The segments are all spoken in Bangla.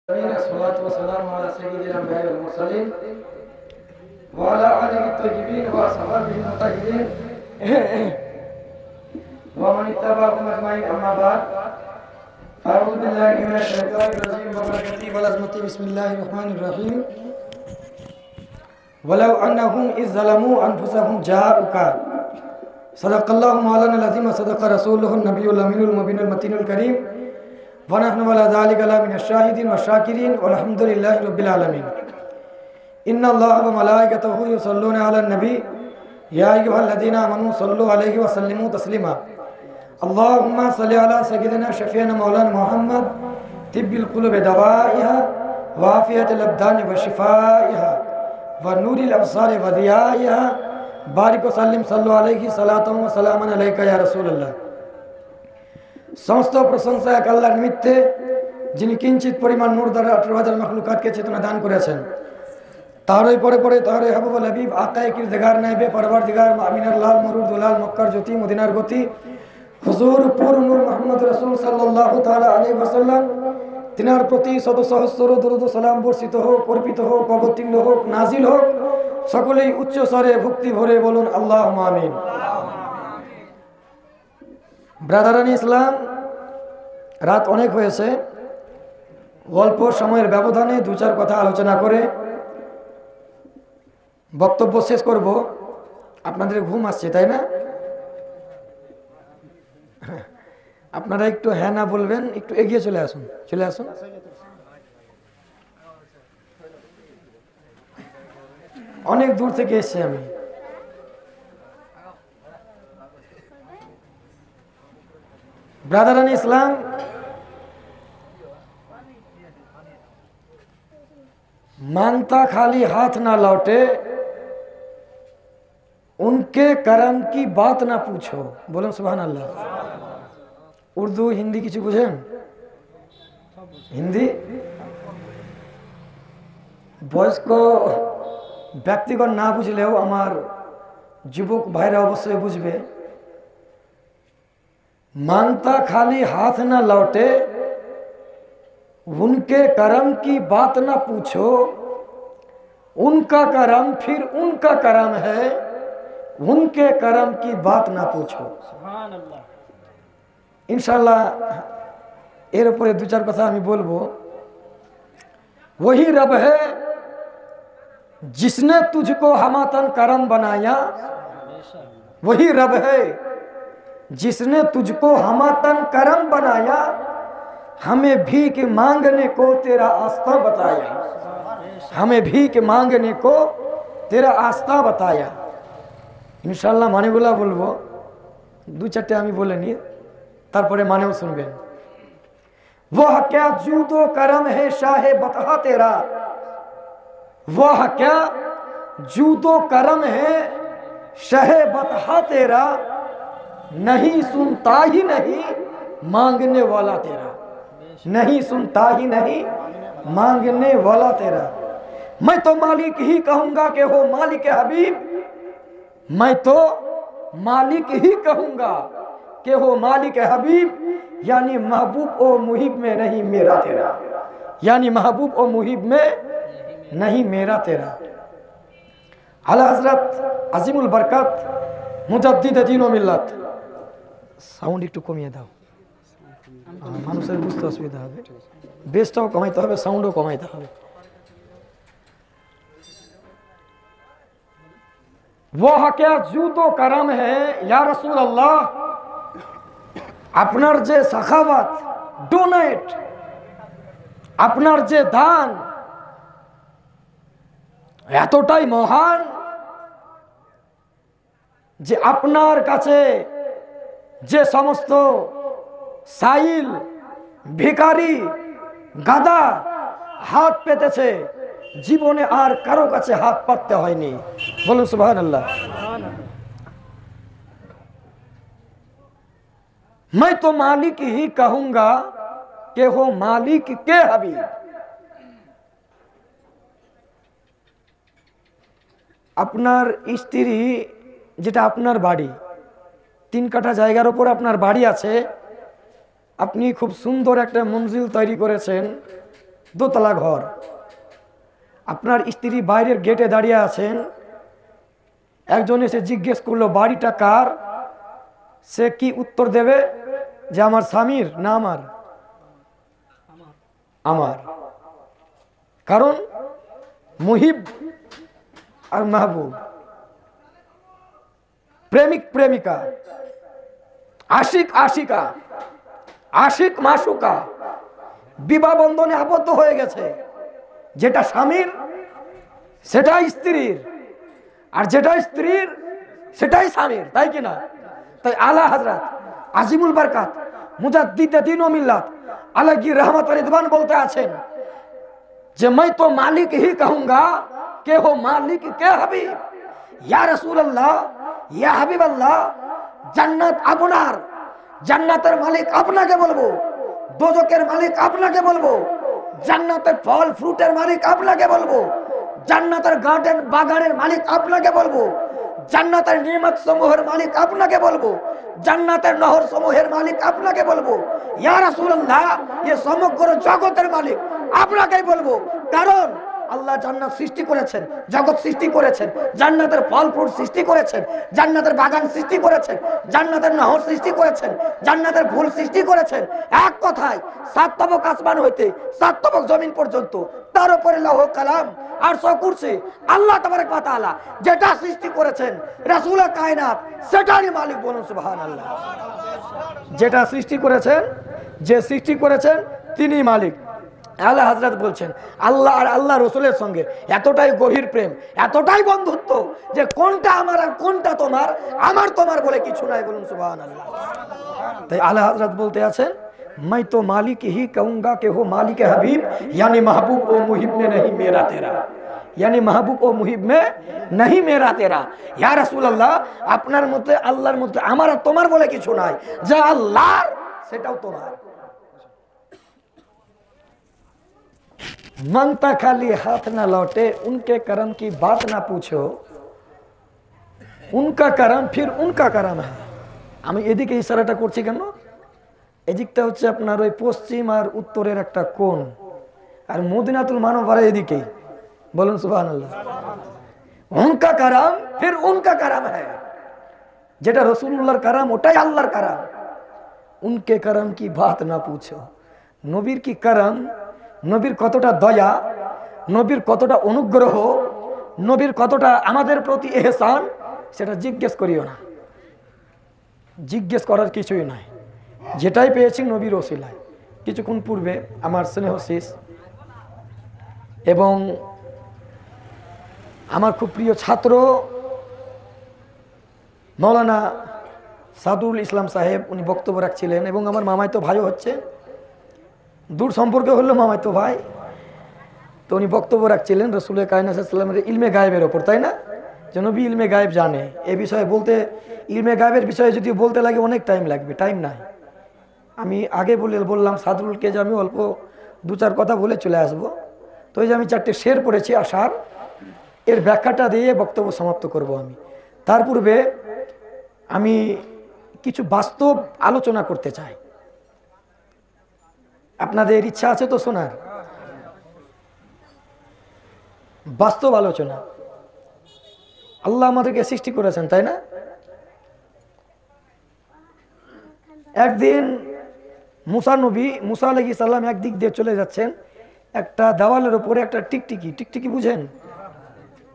الصلاة والسلام على سيد الأنبياء والمرسلين وعلى آله الطيبين وأصحابه المطهرين ومن اتبعهم أجمعين. أما بعد، أعوذ بالله من الشيطان الرجيم وبركاته ولازمته. بسم الله الرحمن الرحيم. ولو أنهم إذ ظلموا أنفسهم جاءوك صدق الله مولانا العظيم وصدق رسوله النبي الأمين المبين المتين الكريم ونحن على ذلك من الشاهدين والشاكرين والحمد لله رب العالمين. إن الله وملائكته يصلون على النبي يا أيها الذين آمنوا صلوا عليه وسلموا تسليما. اللهم صل على سيدنا شفيعنا مولانا محمد طب القلوب دوائها وعافية الأبدان وشفائها ونور الأبصار وضيائها बारिक वसल्लिम सल्लु अलैहि सलातम व सलामान अलैका या রাসূলুল্লাহ। সমস্ত প্রশংসা এক আল্লাহর নিমিত্তে, যিনি কিঞ্চিত পরিমাণ নূর দ্বারা 18,000 মাখলুকাতকে চেতনা দান করেছেন। তারই পরে পরে তারই হাবিবুল হাবিব আকায়ে কিরদার নাইবে পরওয়ারদিগার আমিনার লাল মরুদ দুলাল মক্কার জ্যোতি মদিনার গতি হুজুর পুর নূর মুহাম্মদ রাসূল সাল্লাল্লাহু তাআলা আলাইহি ওয়াসাল্লাম, তিনার প্রতি শত সহস্র দরুদ ও সালাম বর্ষিত হোক, অর্পিত হোক, অবতীর্ণ হোক, নাজিল হোক। সকলেই উচ্চ স্বরে ভক্তি ভরে বলুন আল্লাহুম্মা আমিন। ব্রাদারান ইসলাম, রাত অনেক হয়েছে, অল্প সময়ের ব্যবধানে দু চার কথা আলোচনা করে বক্তব্য শেষ করব। আপনাদের ঘুম আসছে তাই না? আপনারা একটু হ্যাঁ না বলবেন, একটু এগিয়ে চলে আসুন, চলে আসুন। অনেক দূর থেকে এসেছি আমি। ब्रदरान इस्लाम, मांगता खाली हाथ ना लौटे, उनके करम की बात ना पूछो। बोलो सुभान अल्लाह। उर्दू हिंदी किछु बुझेन? हिंदी বয়স্ক ব্যক্তিগণ না বুঝলেও আমার যুবক ভাইরা অবশ্যই বুঝবে। मांगता खाली हाथ न लौटे, उनके करम की बात न पूछो, उनका करम फिर उनका करम है, उनके करम की बात न पूछो। इंशाल्लाह एर ऊपर दो चार कथा আমি বলবো। वही रब है जिसने तुझको हमातन करम बनाया, वही रब है जिसने तुझको हमातन करम बनाया, हमें भीख मांगने को तेरा आस्था बताया, हमें भीख मांगने को तेरा आस्था बताया। इंशाल्लाह मानेगुला बोलबो, दो चारटे आमी बोले नी, तारपरे मानेও सुनबेन। वह क्या जूदो करम है शाहे बता तेरा, वह क्या जूदो करम है शाहे बता तेरा, नहीं सुनता ही नहीं मांगने वाला तेरा, नहीं सुनता ही नहीं मांगने वाला तेरा। मैं तो मालिक ही कहूंगा कि हो मालिक हबीब, मैं तो मालिक ही कहूंगा कि हो मालिक हबीब, यानी महबूब ओ मुहिब में नहीं मेरा तेरा, यानी महबूब ओ मुहिब में नहीं मेरा तेरा। आला हजरत अजीमुल बरकत मुजद्दिद दीन व मिल्लत, সাউন্ড একটু কমিয়ে দাও, মানুষের বুঝতে অসুবিধা হবে। বেসটাও কমাইতে হবে, সাউন্ডও কমাইতে হবে। वह क्या जूदो करम है या रसूल अल्लाह, আপনার যে সাখাওয়াত, ডোনেট, আপনার যে দান এতটাই মহান যে আপনার কাছে যে সমস্ত সাইল, ভিখারি, গাদা হাত পেতেছে, জীবনে আর কারো কাছে হাত পাততে হয়নি। বলুন সুবহানাল্লাহ। मैं तो मालिक ही कहूंगा कि हो मालिक के हबीब। আপনার স্ত্রী, যেটা আপনার বাড়ি, 3 কাঠা জায়গার উপর আপনার বাড়ি আছে, আপনি খুব সুন্দর একটা মঞ্জিল তৈরি করেছেন, দোতলা ঘর, আপনার স্ত্রী বাইরের গেটে দাঁড়িয়ে আছেন, একজন এসে জিজ্ঞেস করলো বাড়িটা কার? সে কি উত্তর দেবে? যে আমার স্বামীর না আমার? আমার। কারণ মুহিব আর মাহবুব, প্রেমিক প্রেমিকা, আশিক আশিকা, আশিক মাসুকা বিবাহ বন্ধনে আবদ্ধ হয়ে গেছে। যেটা স্বামীর সেটাই স্ত্রীর, আর যেটা স্ত্রীর সেটাই স্বামীর, তাই কিনা? তাই আলা হযরত আজিমুল বরকত মুজাদ্দিদে দ্বীন ও মিল্লাত আলাইহি रहमत व रिदवान বলতে আছেন যে मैं तो मालिक ही कहूंगा के हो मालिक के हबीब, या रसूल अल्लाह या हबीब अल्लाह, জান্নাত আপনার, জান্নাতের মালিক আপনাকে বলবো, দোজখের মালিক আপনাকে বলবো, জান্নাতের ফল ফ্রুটের মালিক আপনাকে বলবো, জান্নাতের গার্ডেন বাগানের মালিক আপনাকে বলবো, জান্নাতের নিয়ামত সমূহের মালিক আপনাকে বলবো, জান্নাতের নহর সমূহের মালিক আপনাকে বলবো, ইয়া রাসূলুল্লাহ এই সমগ্র জগতের মালিক আপনাকেই বলবো। কারণ আল্লাহ জান্নাত সৃষ্টি করেছেন, জগৎ সৃষ্টি করেছেন, জান্নাতের ফল ফ্রুট সৃষ্টি করেছেন, জান্নাতের বাগান সৃষ্টি করেছেন, জান্নাতের নহর সৃষ্টি করেছেন, জান্নাতের ফুল সৃষ্টি করেছেন। এক কথায় 7 তবক আসমান হইতে 7 তবক জমিন পর্যন্ত, তার উপরে লৌহ কালাম আর কুরসি, আল্লাহ তাবারক ওয়া তাআলা যেটা সৃষ্টি করেছেন রাসূল কায়নাত সেটারই মালিক, বলুন সুবহানাল্লাহ। যেটা সৃষ্টি করেছেন, যে সৃষ্টি করেছেন তিনি মালিক। আলা হযরত বলছেন আল্লাহ আর আল্লাহ রসুলের সঙ্গে এতটাই গভীর প্রেম, এতটাই বন্ধুত্ব যে কোনটা আমার আর কোনটা তোমার, আমার তোমার বলে কিছু নাই, বলুন সুবহানাল্লাহ। তাই আলা হযরত বলতে আছেন मैं तो मालिक ही कहूंगा कि हो मालिक हबीब, यानी महबूब ओ मुहिब में नहीं मेरा तेरा, यानी महबूब ও মুহিব মে नहीं मेरा तेरा। ইয়া রাসূলুল্লাহ আপনার মধ্যে আল্লাহর মধ্যে আমার আর তোমার বলে কিছু নাই, যা আল্লাহর সেটাও তোমার। मांगता खाली हाथ ना लौटे, उनके करम की बात ना पूछो, उनका करम फिर उनका करम है। আমি এদিকে ইশারাটা করছি কেন? এদিকটা হচ্ছে আপনার ওই পশ্চিম আর উত্তরের একটা কোণ, আর মদিনাতুল মুনাওয়ারা এদিকেই, বলুন সুবহানাল্লাহ। उनका करम फिर उनका करम है, যেটা রাসূলুল্লাহর करम ওটাই আল্লাহর करम। उनके करम की बात ना पूछो, নবীর কি करम, নবীর কতটা দয়া, নবীর কতটা অনুগ্রহ, নবীর কতটা আমাদের প্রতি ইহসান, সেটা জিজ্ঞেস করিও না। জিজ্ঞেস করার কিছুই নাই, যেটাই পেয়েছি নবীর ওসিলায়। কিছুক্ষণ পূর্বে আমার স্নেহশিস এবং আমার খুব প্রিয় ছাত্র মৌলানা সাদুল ইসলাম সাহেব উনি বক্তব্য রাখছিলেন, এবং আমার মামাতো ভাইও হচ্ছে, দূর সম্পর্কে হলো মামাতো ভাই। তো উনি বক্তব্য রাখছিলেন রাসূল কায়নাত সাল্লাল্লাহু আলাইহি ওয়াসাল্লামের ইলমে গায়েবের ওপর, তাই না? যে নবী ইলমে গায়েব জানে। এ বিষয়ে বলতে, ইলমে গায়েবের বিষয়ে যদি বলতে লাগে অনেক টাইম লাগবে, টাইম নাই। আমি আগে বললাম সাদরুলকে যে আমি অল্প 2-4 কথা বলে চলে আসব। তো এই যে আমি 4টে শের পড়েছি আশার, এর ব্যাখ্যাটা দিয়ে বক্তব্য সমাপ্ত করব আমি। তার পূর্বে আমি কিছু বাস্তব আলোচনা করতে চাই। আপনাদের ইচ্ছা আছে তো শোনার? বাস্তব আলোচনা। আল্লাহ আমাদেরকে সৃষ্টি করেছেন, তাই না? একদিন মুসা নবী, মুসা আলাইহিস সালাম একদিক দিয়ে চলে যাচ্ছেন, একটা দেওয়ালের উপরে একটা টিকটিকি, টিকটিকি বুঝেন?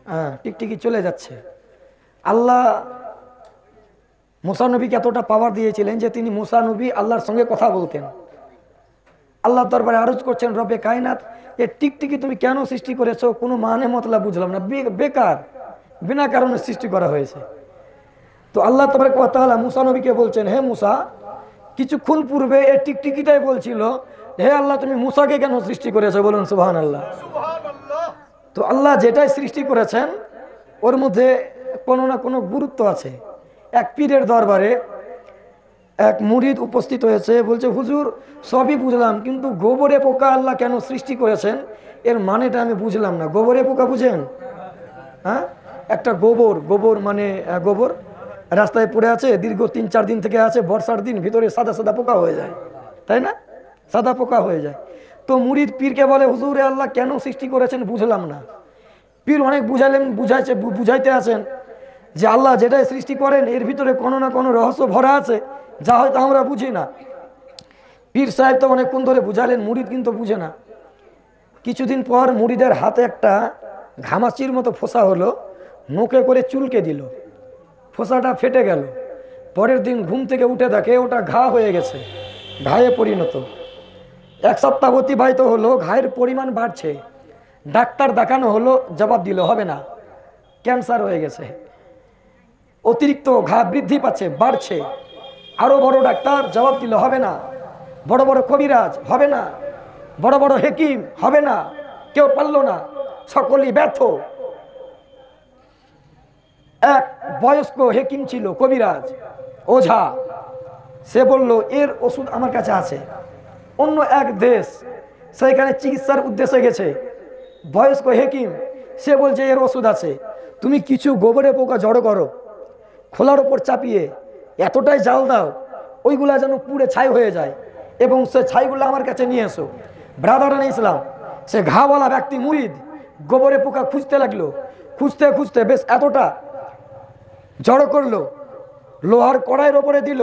হ্যাঁ, টিকটিকি চলে যাচ্ছে। আল্লাহ মুসা নবীকে এতটা পাওয়ার দিয়েছিলেন যে তিনি মুসা নবী আল্লাহর সঙ্গে কথা বলতেন। আল্লাহ দরবারে আরজ করছেন, রবে কায়নাত এ টিকটিকি তুমি কেন সৃষ্টি করেছো? কোনো মানে মতলব বুঝলাম না, বেকার, বিনা কারণে সৃষ্টি করা হয়েছে। তো আল্লাহ তাবারক ওয়া তাআলা মুসা নবীকে বলছেন, হে মুসা, কিছুক্ষণ পূর্বে এই টিকটিকিটাই বলছিল, হে আল্লাহ তুমি মুসাকে কেন সৃষ্টি করেছো? বলুন সুবহানাল্লাহ। তো আল্লাহ যেটাই সৃষ্টি করেছেন ওর মধ্যে কোনো না কোনো গুরুত্ব আছে। এক পীরের দরবারে এক মুরিদ উপস্থিত হয়েছে, বলছে হুজুর সবই বুঝলাম, কিন্তু গোবরে পোকা আল্লাহ কেন সৃষ্টি করেছেন এর মানেটা আমি বুঝলাম না। গোবরে পোকা বুঝেন? হ্যাঁ, একটা গোবর মানে গোবর রাস্তায় পড়ে আছে, দীর্ঘ 3-4 দিন থেকে আছে, বর্ষার দিন ভিতরে সাদা সাদা পোকা হয়ে যায়, তাই না? সাদা পোকা হয়ে যায়। তো মুরিদ পীরকে বলে, হুজুর আল্লাহ কেন সৃষ্টি করেছেন বুঝলাম না। পীর অনেক বুঝাইলেন, বুঝাইতে আছেন যে আল্লাহ যেটাই সৃষ্টি করেন এর ভিতরে কোনো না কোনো রহস্য ভরা আছে, যা হয়তো আমরা বুঝি না। পীর সাহেব তো অনেকক্ষণ ধরে বুঝালেন, মুরিদ কিন্তু বুঝে না। কিছুদিন পর মুরিদের হাতে একটা ঘামাচির মতো ফোসা হলো, নোকে করে চুলকে দিল, ফোসাটা ফেটে গেল। পরের দিন ঘুম থেকে উঠে দেখে ওটা ঘা হয়ে গেছে, ঘায়ে পরিণত। এক সপ্তাহ অতিবাহিত হলো, ঘায়ের পরিমাণ বাড়ছে। ডাক্তার দেখানো হলো, জবাব দিল হবে না, ক্যান্সার হয়ে গেছে। অতিরিক্ত ঘা বৃদ্ধি পাচ্ছে, বাড়ছে। আরো বড় ডাক্তার, জবাব দিল হবে না। বড় বড় কবিরাজ, হবে না। বড় বড় হেকিম, হবে না। কেউ পারল না, সকলেই ব্যর্থ। এক বয়স্ক হেকিম ছিল, কবিরাজ, ওঝা। সে বলল এর ওষুধ আমার কাছে আছে। অন্য এক দেশ, সেখানে চিকিৎসার উদ্দেশ্যে গেছে। বয়স্ক হেকিম, সে বলছে এর ওষুধ আছে, তুমি কিছু গোবরে পোকা জড়ো করো, খোলার ওপর চাপিয়ে এতটাই জাল দাও ওইগুলা যেন পুড়ে ছাই হয়ে যায়, এবং সে ছাইগুলো আমার কাছে নিয়ে এসো। ব্রাদারান ইসলাম, সে ঘাওয়ালা ব্যক্তি মুরিদ গোবরে পোকা খুঁজতে লাগলো। খুঁজতে খুঁজতে বেশ এতটা জড়ো করলো, লোহার কড়াইয়ের ওপরে দিল,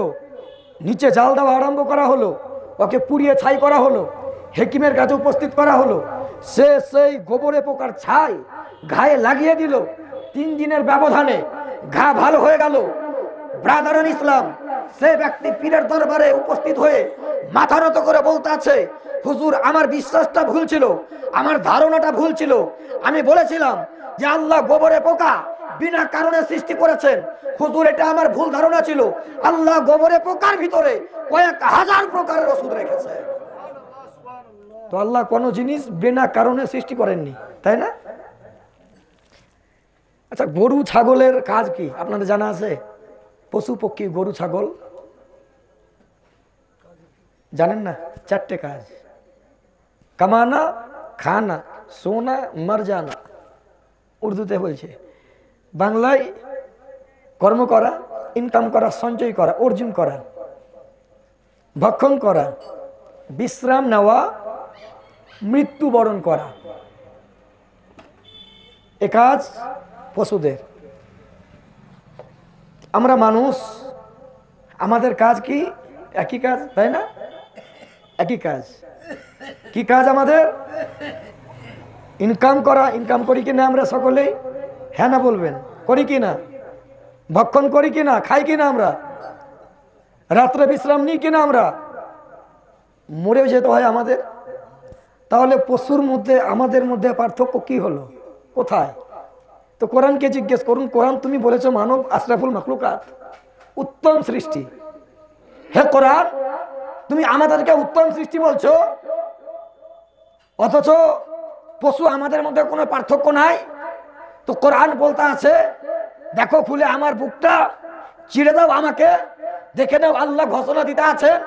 নিচে জাল দেওয়া আরম্ভ করা হলো, ওকে পুড়িয়ে ছাই করা হলো, হেকিমের কাছে উপস্থিত করা হলো। সে সেই গোবরে পোকার ছাই ঘায়ে লাগিয়ে দিল। 3 দিনের ব্যবধানে ঘা ভালো হয়ে গেল। ব্রাদারান ইসলাম, সে ব্যক্তি পীরের দরবারে উপস্থিত হয়ে মাথা নত করে বলতে আছে, হুজুর আমার বিশ্বাসটা ভুল ছিল, আমার ধারণাটা ভুল ছিল। আমি বলেছিলাম যে আল্লাহ গোবরে পোকা বিনা কারণে সৃষ্টি করেছেন। হুজুর এটা আমার ভুল ধারণা ছিল। আল্লাহ গোবরে পোকার ভিতরে কয়েক হাজার প্রকারের ওষুধ রেখেছে। তো আল্লাহ কোনো জিনিস বিনা কারণে সৃষ্টি করেননি, তাই না? আচ্ছা, গরু ছাগলের কাজ কি আপনাদের জানা আছে? পশু পক্ষী, গরু ছাগল জানেন না? 4টে কাজ: কামানা, খানা, সোনা, মর জানা। উর্দুতে বলছে, বাংলায় কর্ম করা, ইনকাম করা, সঞ্চয় করা, অর্জন করা, ভক্ষণ করা, বিশ্রাম নেওয়া, মৃত্যুবরণ করা। এ কাজ পশুদের। আমরা মানুষ, আমাদের কাজ কি? একই কাজ, তাই না? একই কাজ। কি কাজ আমাদের? ইনকাম করা। ইনকাম করি কিনা আমরা সকলেই? হ্যাঁ না বলবেন? করি কিনা? ভক্ষণ করি কিনা? খাই কিনা আমরা? রাত্রে বিশ্রাম নিই কিনা আমরা? মরেও যেতে হয় আমাদের। তাহলে পশুর মধ্যে আমাদের মধ্যে পার্থক্য কি হলো? কোথায়? তো কোরআনকে জিজ্ঞেস করুন। কোরআন তুমি বলেছো মানব আশরাফুল মাখলুকাত, উত্তম সৃষ্টি। হে কোরআন, তুমি আমাদেরকে উত্তম সৃষ্টি বলছো, অথচ পশু আমাদের মধ্যে কোনো পার্থক্য নাই। তো কোরআন বলতে আছে, দেখো খুলে আমার বুকটা, চিড়ে দাও আমাকে, দেখে নাও আল্লাহ ঘোষণা দিতে আছেন,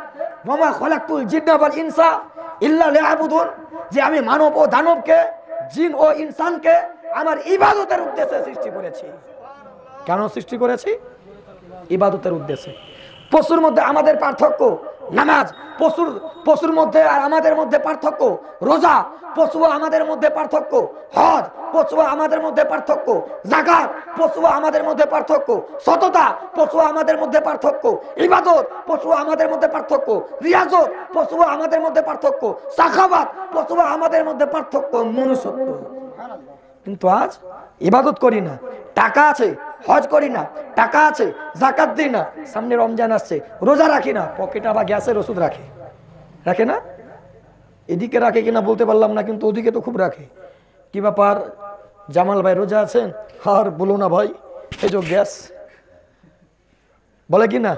ওয়া খালাকতুল জিন্না ওয়াল ইনসা ইল্লা লিয়াবুদুন, যে আমি মানব ও দানবকে, জিন ও ইনসানকে আমার ইবাদতের উদ্দেশ্যে সৃষ্টি করেছি। কেন সৃষ্টি করেছি? ইবাদতের উদ্দেশ্যে। পশুর মধ্যে আমাদের পার্থক্য নামাজ, পশুর মধ্যে আর আমাদের মধ্যে পার্থক্য রোজা, পশু আমাদের মধ্যে পার্থক্য হজ, পশু আমাদের মধ্যে পার্থক্য যাকাত, পশু আমাদের মধ্যে পার্থক্য সততা, পশু আমাদের মধ্যে পার্থক্য ইবাদত, পশু আমাদের মধ্যে পার্থক্য রিয়াজত, পশু আমাদের মধ্যে পার্থক্য সাখাওয়াত, পশু আমাদের মধ্যে পার্থক্য মনুষ্যত্ব। কিন্তু আজ ইবাদত করি না, টাকা আছে, হজ করি না, টাকা আছে, যাকাত দিই না, সামনে রমজান আসছে, রোজা রাখি না, পকেটে আবার গ্যাসের ওষুধ রাখে, রাখে না? এদিকে রাখে কিনা বলতে পারলাম না, কিন্তু ওদিকে তো খুব রাখে। কি ব্যাপার জামাল ভাই, রোজা আছেন? আর বলো না ভাই, এই যে গ্যাস, বলে কি না?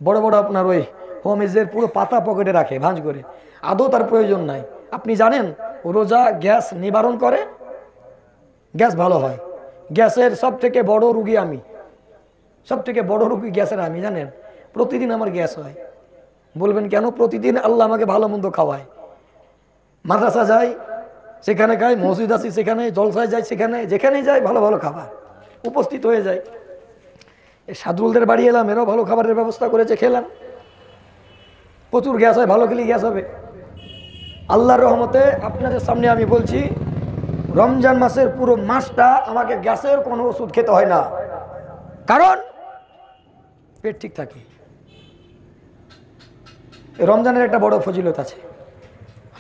বড় বড় আপনার ওই হোমেজের পুরো পাতা পকেটে রাখে ভাঁজ করে, আদৌ তার প্রয়োজন নাই। আপনি জানেন রোজা গ্যাস নিবারণ করে, গ্যাস ভালো হয়। গ্যাসের সব থেকে বড় রুগী আমি, সব থেকে বড় রুগী গ্যাসের আমি, জানেন? প্রতিদিন আমার গ্যাস হয়। বলবেন কেন? প্রতিদিন আল্লাহ আমাকে ভালো মন্দ খাওয়ায়। মাদ্রাসা যাই সেখানে খাই, মসজিদ আসি সেখানে, জলসায় যাই সেখানে, যেখানেই যাই ভালো ভালো খাবার উপস্থিত হয়ে যায়। এই সাদুলদের বাড়ি এলাম, এরাও ভালো খাবারের ব্যবস্থা করেছে, খেলাম। প্রচুর গ্যাস হয়, ভালো খেলে গ্যাস হবে। আল্লাহর রহমতে আপনাদের সামনে আমি বলছি, রমজান মাসের পুরো মাসটা আমাকে গ্যাসের কোনো ওষুধ খেতে হয় না, কারণ পেট ঠিক থাকে। রমজানের একটা বড় ফজিলত আছে।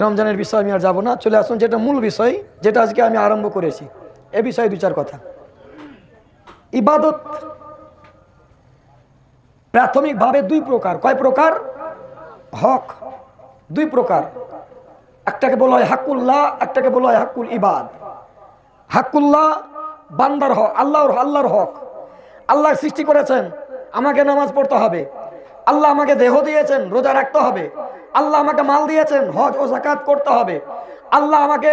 রমজানের বিষয় আমি আর যাবো না, চলে আসুন যেটা মূল বিষয়, যেটা আজকে আমি আরম্ভ করেছি। এ বিষয়ে দু চার কথা। ইবাদত প্রাথমিকভাবে দুই প্রকার। কয় প্রকার? হক দুই প্রকার। একটাকে বলা হয় হাক্কুল্লাহ, একটাকে বলা হয় হাক্কুল ইবাদ। হাক্কুল্লাহ বান্দার হক, আল্লাহর হক। আল্লাহ সৃষ্টি করেছেন, আমাকে নামাজ পড়তে হবে। আল্লাহ আমাকে দেহ দিয়েছেন, রোজা রাখতে হবে। আল্লাহ আমাকে মাল দিয়েছেন, হজ ও যাকাত করতে হবে। আল্লাহ আমাকে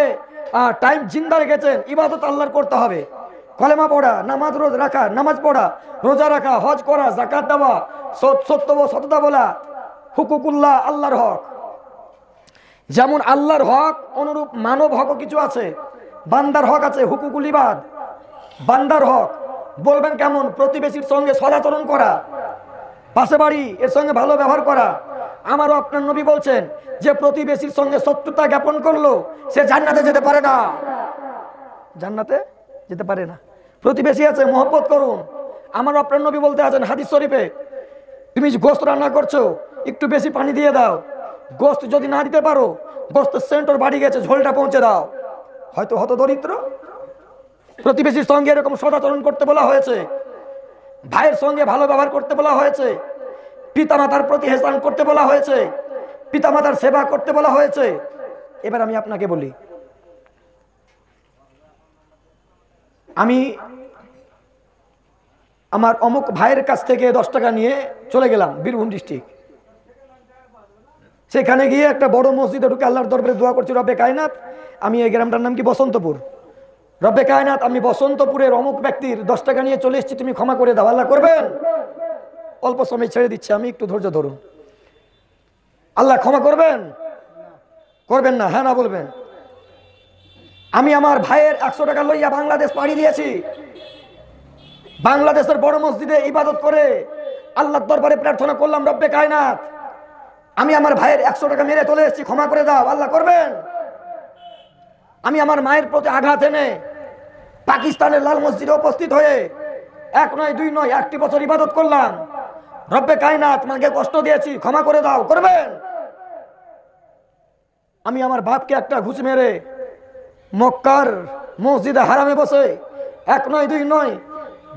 টাইম জিন্দা রেখেছেন, ইবাদত আল্লাহর করতে হবে। কলেমা পড়া, নামাজ রোজ রাখা, নামাজ পড়া, রোজা রাখা, হজ করা, যাকাত দেওয়া, সততা বলা, হুকুকুল্লাহ আল্লাহর হক। যেমন আল্লাহর হক অনুরূপ মানব হকও কিছু আছে। বান্দার হক আছে, হুকুকুল ইবাদ। বান্দার হক বলবেন কেমন? প্রতিবেশীর সঙ্গে সদাচরণ করা, পাশে বাড়ি এর সঙ্গে ভালো ব্যবহার করা। আমারও আপনার নবী বলছেন যে প্রতিবেশীর সঙ্গে শত্রুতা জ্ঞাপন করলো সে জান্নাতে যেতে পারে না, জান্নাতে যেতে পারে না। প্রতিবেশী আছে, মহব্বত করুন। আমারও আপনার নবী বলতে আছেন হাদিস শরীফে, তুমি গোশত রান্না করছো, একটু বেশি পানি দিয়ে দাও। গোশত যদি না দিতে পারো, গোশতের সেন্টর বাড়ি গেছে, ঝোলটা পৌঁছে দাও। হয়তো হত দরিদ্র। প্রতিবেশীর সঙ্গে এরকম সদাচরণ করতে বলা হয়েছে, ভাইয়ের সঙ্গে ভালো ব্যবহার করতে বলা হয়েছে, পিতামাতার প্রতি হেসান করতে বলা হয়েছে, পিতামাতার সেবা করতে বলা হয়েছে। এবার আমি আপনাকে বলি, আমি আমার অমুক ভাইয়ের কাছ থেকে 10 টাকা নিয়ে চলে গেলাম বীরভূম ডিস্ট্রিক্ট। সেখানে গিয়ে একটা বড় মসজিদে ঢুকে আল্লাহর দরবারে দোয়া করছি, রব্বে কায়নাত, আমি এই গ্রামটার নাম কি বসন্তপুর, রব্বে কায়নাত আমি বসন্তপুরের অমুক ব্যক্তির 10 টাকা নিয়ে চলে এসেছি, তুমি ক্ষমা করে দাও। আল্লাহ করবেন? অল্প সময় ছেড়ে দিচ্ছি আমি, একটু ধৈর্য ধরুন। আল্লাহ ক্ষমা করবেন? করবেন না? হ্যাঁ না বলবেন। আমি আমার ভাইয়ের 100 টাকা লইয়া বাংলাদেশ পাড়ি দিয়েছি। বাংলাদেশের বড় মসজিদে ইবাদত করে আল্লাহর দরবারে প্রার্থনা করলাম, রব্বে কায়নাত আমি আমার ভাইয়ের 100 টাকা মেরে চলে এসেছি, ক্ষমা করে দাও। আল্লাহ করবেন? আমি আমার মায়ের প্রতি আঘাত এনে পাকিস্তানের লাল মসজিদে উপস্থিত হয়ে 1 নয় 2 নয় 1টি বছর ইবাদত করলাম, রব্বে কায়নাত মাকে কষ্ট দিয়েছি, ক্ষমা করে দাও। করবেন? আমি আমার বাপকে একটা ঘুষ মেরে মক্কার মসজিদে হারামে বসে 1 নয় 2 নয়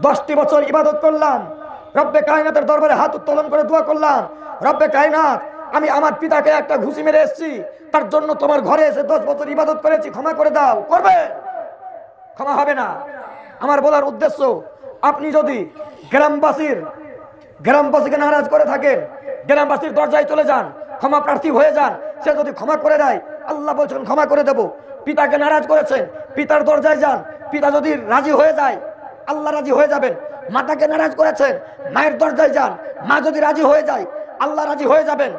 10টি বছর ইবাদত করলাম, রব্বে কায়নাতের দরবারে হাত উত্তোলন করে দোয়া করলাম, রব্বে কায়নাত আমি আমার পিতাকে একটা ঘুষি মেরে এসেছি, তার জন্য তোমার ঘরে এসে 10 বছর ইবাদত করেছি, ক্ষমা করে দাও। করবে? ক্ষমা হবে না। আমার বলার উদ্দেশ্য, আপনি যদি গ্রামবাসীকে নারাজ করে থাকেন, গ্রামবাসীর দরজায় চলে যান, ক্ষমা প্রার্থী হয়ে যান, সে যদি ক্ষমা করে দেয়, আল্লাহ বলছেন ক্ষমা করে দেব। পিতাকে নারাজ করেছেন, পিতার দরজায় যান, পিতা যদি রাজি হয়ে যায়, আল্লাহ রাজি হয়ে যাবেন। মাতাকে নারাজ করেছেন, মায়ের দরজায় যান, মা যদি রাজি হয়ে যায়, আল্লাহ রাজি হয়ে যাবেন।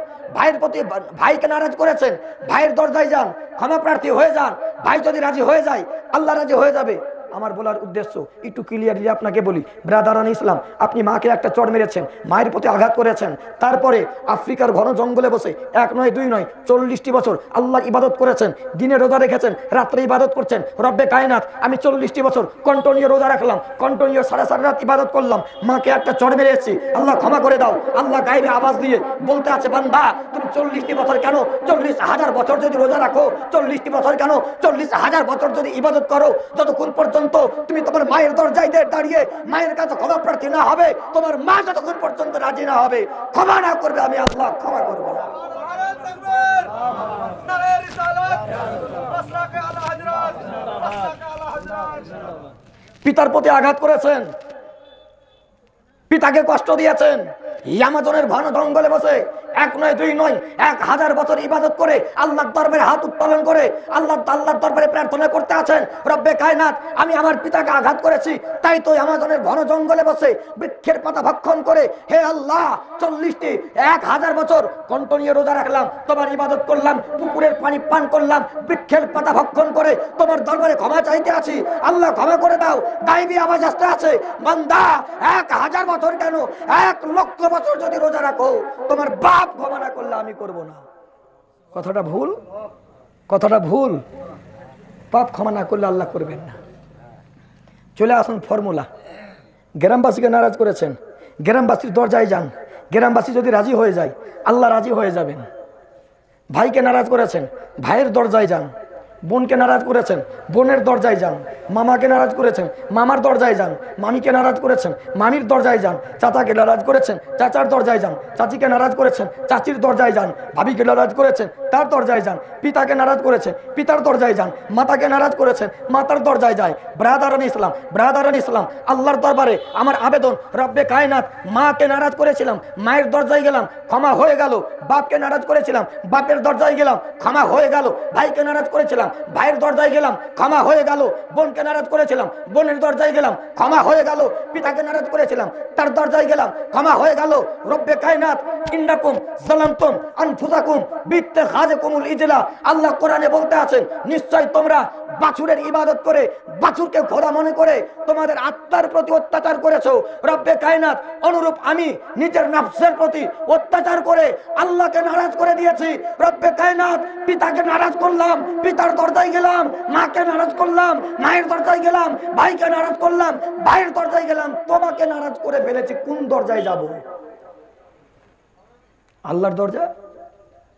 ভাইকে নারাজ করেছেন, ভাইয়ের দরজায় যান, ক্ষমা প্রার্থী হয়ে যান, ভাই যদি রাজি হয়ে যায়, আল্লাহ রাজি হয়ে যাবে। আমার বলার উদ্দেশ্য একটু ক্লিয়ারলি আপনাকে বলি, ব্রাদারান ইসলাম, আপনি মাকে একটা চড় মেরেছেন, মায়ের প্রতি আঘাত করেছেন, তারপরে আফ্রিকার ঘন জঙ্গলে বসে 1 নয় 2 নয় 40টি বছর আল্লাহর ইবাদত করেছেন, দিনে রোজা রেখেছেন, রাত্রে ইবাদত করছেন। রব্বে কায়নাত আমি 40টি বছর কন্টিনিউ রোজা রাখলাম, কন্টিনিউ সারা রাত ইবাদত করলাম, মাকে একটা চড় মেরে এসেছি, আল্লাহ ক্ষমা করে দাও। আল্লাহ গায়েবে আওয়াজ দিয়ে বলতে আছে, বান্দা তুমি 40টি বছর কেন, 40,000 বছর যদি রোজা রাখো, 40টি বছর কেন, 40,000 বছর যদি ইবাদত করো, যতক্ষণ পর্যন্ত তুমি তোমার মায়ের দরজায় দাঁড়িয়ে মায়ের কাছে ক্ষমা প্রার্থী না হবে, তোমার মা যতক্ষণ পর্যন্ত রাজি না হবে, ক্ষমা না করবে, আমি আল্লাহ ক্ষমা করবো না। পিতার প্রতি আঘাত করেছেন, পিতাকে কষ্ট দিয়েছেন, ইয়ামাজনের ঘন জঙ্গলে বসে 1 নয় 2 নয় 1000 বছর ইবাদত করে আল্লাহর দরবারে হাত উত্তোলন করে আল্লাহর দরবারে প্রার্থনা করতে আছেন, রব্বে কায়নাত আমি আমার পিতাকে আঘাত করেছি, তাই তো আমাজনের ঘন জঙ্গলে বসে বৃক্ষের পাতা ভক্ষণ করে, হে আল্লাহ 1000 বছর কন্টিনিউ রোজা রাখলাম, তোমার ইবাদত করলাম, পুকুরের পানি পান করলাম, বৃক্ষের পাতা ভক্ষণ করে তোমার দরবারে ক্ষমা চাইতে আছি, আল্লাহ ক্ষমা করে দাও। গায়েবী আওয়াজ আসতে আছে, বান্দা 1000 বছর কেন, 1 লক্ষ বছর যদি রোজা রাখো, তোমার বাপ ক্ষমা না করলে আমি করব না। কথাটা ভুল? কথাটা ভুল। পাপ ক্ষমা না করলে আল্লাহ করবেন না। চলে আসুন ফর্মুলা। গ্রামবাসীকে নারাজ করেছেন, গ্রামবাসীর দরজায় যান। গ্রামবাসী যদি রাজি হয়ে যায়, আল্লাহ রাজি হয়ে যাবেন। ভাইকে নারাজ করেছেন, ভাইয়ের দরজায় যান। বোনকে নারাজ করেছেন, বোনের দরজায় যান। মামাকে নারাজ করেছেন, মামার দরজায় যান। মামিকে নারাজ করেছেন, মামির দরজায় যান। চাচাকে নারাজ করেছেন, চাচার দরজায় যান। চাচিকে নারাজ করেছেন, চাচির দরজায় যান। ভাবিকে নারাজ করেছেন, তার দরজায় যান। পিতাকে নারাজ করেছেন, পিতার দরজায় যান। মাতাকে নারাজ করেছেন, মাতার দরজায় যায়। ব্রাদারান ইসলাম, ব্রাদারান ইসলাম, আল্লাহর দরবারে আমার আবেদন, রব্বে কায়নাত, মাকে নারাজ করেছিলাম, মায়ের দরজায় গেলাম, ক্ষমা হয়ে গেল। বাপকে নারাজ করেছিলাম, বাপের দরজায় গেলাম, ক্ষমা হয়ে গেল। ভাইকে নারাজ করেছিলাম, ভাইয়ের দরজায় গেলাম, ক্ষমা হয়ে গেল। বোনকে নারাজ করেছিলাম, বোনের দরজায় গেলাম, ক্ষমা হয়ে গেল। পিতাকে নারাজ করেছিলাম, তার দরজায় গেলাম, ক্ষমা হয়ে গেল। রব্বে কায়নাত ইন্নাকুম যালামতুম আনফুসাকুম বিত্তাখাযকুমুল ইজলা, আল্লাহ কোরআনে বলতে আছেন, নিশ্চয় তোমরা বাছুরের ইবাদত করে, বাছুরকে খোদা মনে করে তোমাদের আত্মার প্রতি অত্যাচার করেছো। রব্বে কায়নাত, অনুরূপ আমি নিজের নফসের প্রতি অত্যাচার করে আল্লাহকে নারাজ করে দিয়েছি। রব্বে কায়নাত, পিতাকে নারাজ করলাম, পিতার দরজায় গেলাম। মাকে নারাজ করলাম, মায়ের দরজায় গেলাম। ভাইকে নারাজ করলাম, ভাইয়ের দরজায় গেলাম। তোমাকে নারাজ করে ফেলেছি, কোন দরজায় যাব? আল্লাহর দরজা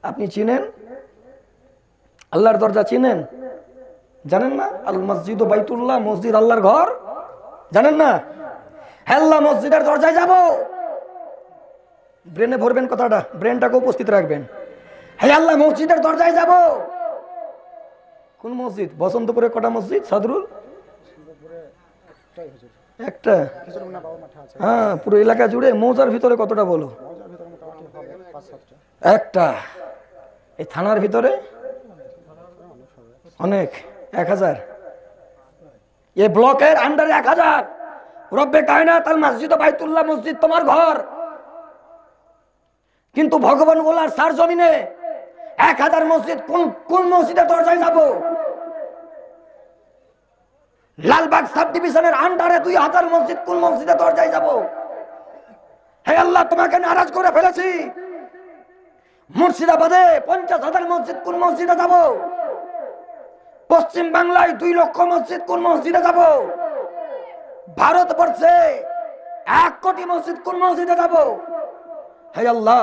আপনি চিনেন? আল্লাহর দরজা চিনেন? জানেন না? আল মসজিদ ও বাইতুল্লাহ, মসজিদ আল্লাহর ঘর, জানেন না? আল্লাহ মসজিদের দরজায় যাব। ব্রেনে ভরবেন কথাটা, ব্রেনটাকে উপস্থিত রাখবেন। হে আল্লাহ মসজিদের দরজায় যাব। কোন মসজিদ? বসন্তপুরে কটা মসজিদ সাদরুল? একটা। হ্যাঁ, পুরো এলাকা জুড়ে। মৌজার ভিতরে কতটা বলো? একটা। এই থানার ভিতরে অনেক, 1000। এই ব্লকের আন্ডারে 1000। রব্বে কায়নাত আল মসজিদ বাইতুল্লাহ, মসজিদ তোমার ঘর। কিন্তু ভগবান বলার সার জমিনে 1000 মসজিদ। কোন মসজিদের দরজায় যাব? লালবাগ সাব ডিভিশনের আন্ডারে 2000 মসজিদ। কোন মসজিদের দরজায় যাব? হে আল্লাহ, তোমাকে নারাজ করে ফেলেছি। মুর্শিদাবাদে 50,000 মসজিদ। কোন মসজিদে যাব? পশ্চিম বাংলায় 2 লক্ষ মসজিদ। কোন মসজিদে যাব? ভারতবর্ষে 1 কোটি মসজিদ। কোন মসজিদে যাব? হে আল্লাহ,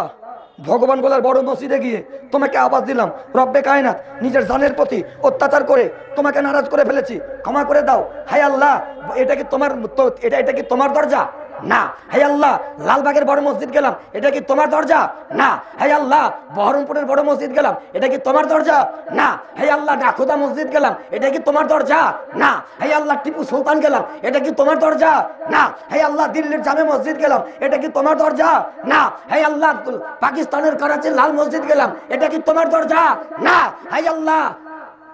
ভগবান বলার বড় মসজিদে গিয়ে তোমাকে আওয়াজ দিলাম, রব্বে কায়নাত, নিজের জানের প্রতি অত্যাচার করে তোমাকে নারাজ করে ফেলেছি, ক্ষমা করে দাও। হে আল্লাহ, এটা কি তোমার দরজা? না। হে আল্লাহ, লালবাগের বড় মসজিদ গেলাম, এটা কি তোমার দরজা? না। হে আল্লাহ, বহরমপুরের বড় মসজিদ গেলাম, এটা কি তোমার দরজা? না। হে আল্লাহ, ডাকুদা মসজিদ গেলাম, এটা কি তোমার দরজা? না। হে আল্লাহ, টিপু সুলতান গেলাম, এটা কি তোমার দরজা? না। হে আল্লাহ, দিল্লির জামে মসজিদ গেলাম, এটা কি তোমার দরজা? না। হে আল্লাহ, পাকিস্তানের করাচির লাল মসজিদ গেলাম, এটা কি তোমার দরজা? না। হে আল্লাহ,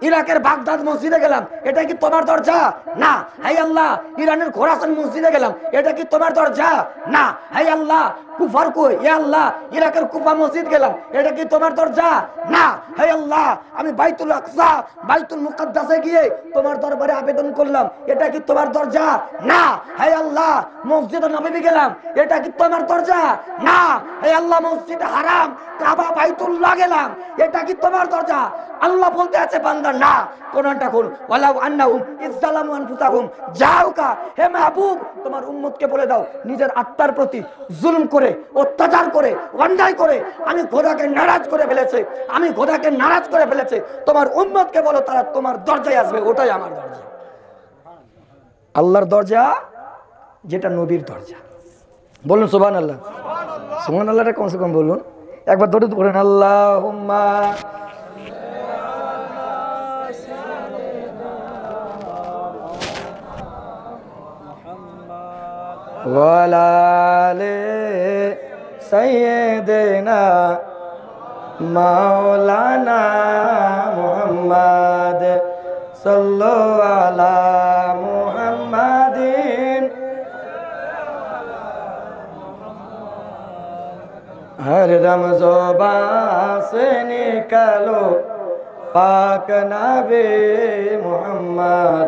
ইরাকের বাগদাদ মসজিদে গেলাম, এটা কি তোমার দরজা? না। হে আল্লাহ, ইরানের খোরাসান মসজিদে গেলাম, এটা কি তোমার দরজা? না। হে আল্লাহ, ইরাকের কুফা মসজিদ গেলাম, এটা কি তোমার দরজা? না। হে আল্লাহ, আমি বাইতুল আকসা, বাইতুল মুকাদ্দাসে গিয়ে তোমার দরবারে আবেদন করলাম, এটা কি তোমার দরজা? না। হে আল্লাহ, মসজিদে নববী গেলাম, এটা কি তোমার দরজা? না। হে আল্লাহ, মসজিদে হারাম, কাবা, বাইতুল্লাহ গেলাম, এটা কি তোমার দরজা? আল্লাহ বলতে আছে বান্দা, না। কোরআনটা খুল, ওয়ালাউ আন্নাহুম ইযযালামু আনফুসাহুম জাউকা, হে মাহবুব, তোমার উম্মতকে বলে দাও, নিজের আত্মার প্রতি জুলুম করে, অত্যাচার করে, অন্যায় করে আমি খোদাকে নারাজ করে ফেলেছে, আমি খোদাকে নারাজ করে ফেলেছে। তোমার উম্মতকে বলো, তারা তোমার দরজায় আসবে, ওটাই আমার দরজা। আল্লাহর দরজা, যেটা নবীর দরজা। বলুন সুবহানাল্লাহ। সুবহানাল্লাহটা কমসে কম বলুন একবার, দরুদ পড়েন, আল্লাহুম্মা ওয়ালা আলি সাইয়্যিদিনা মাওলানা মুহাম্মদ সাল্লাল্লাহু আলা মুহাম্মাদিন हरदम ज़ुबान से निकालो पाक नबी मोहम्मद,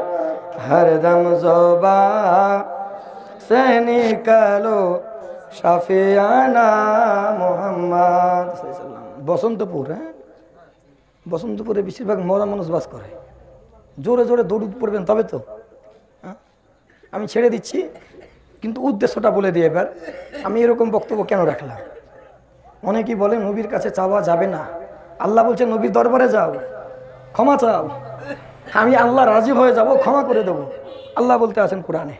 हरदम ज़ुबान से निकालो शफियाना मोहम्मद। बसंतपुर है বসন্তপুরে বেশিরভাগ মরা মানুষ বাস করে। জোরে জোরে দৌড় পড়বেন তবে তো। আমি ছেড়ে দিচ্ছি, কিন্তু উদ্দেশ্যটা বলে দিই এবার আমি এরকম বক্তব্য কেন রাখলাম। অনেকেই বলে নবীর কাছে চাওয়া যাবে না, আল্লাহ বলছে নবীর দরবারে যাও, ক্ষমা চাও, আমি আল্লাহ রাজি হয়ে যাব, ক্ষমা করে দেবো। আল্লাহ বলতে আছেন কোরআনে,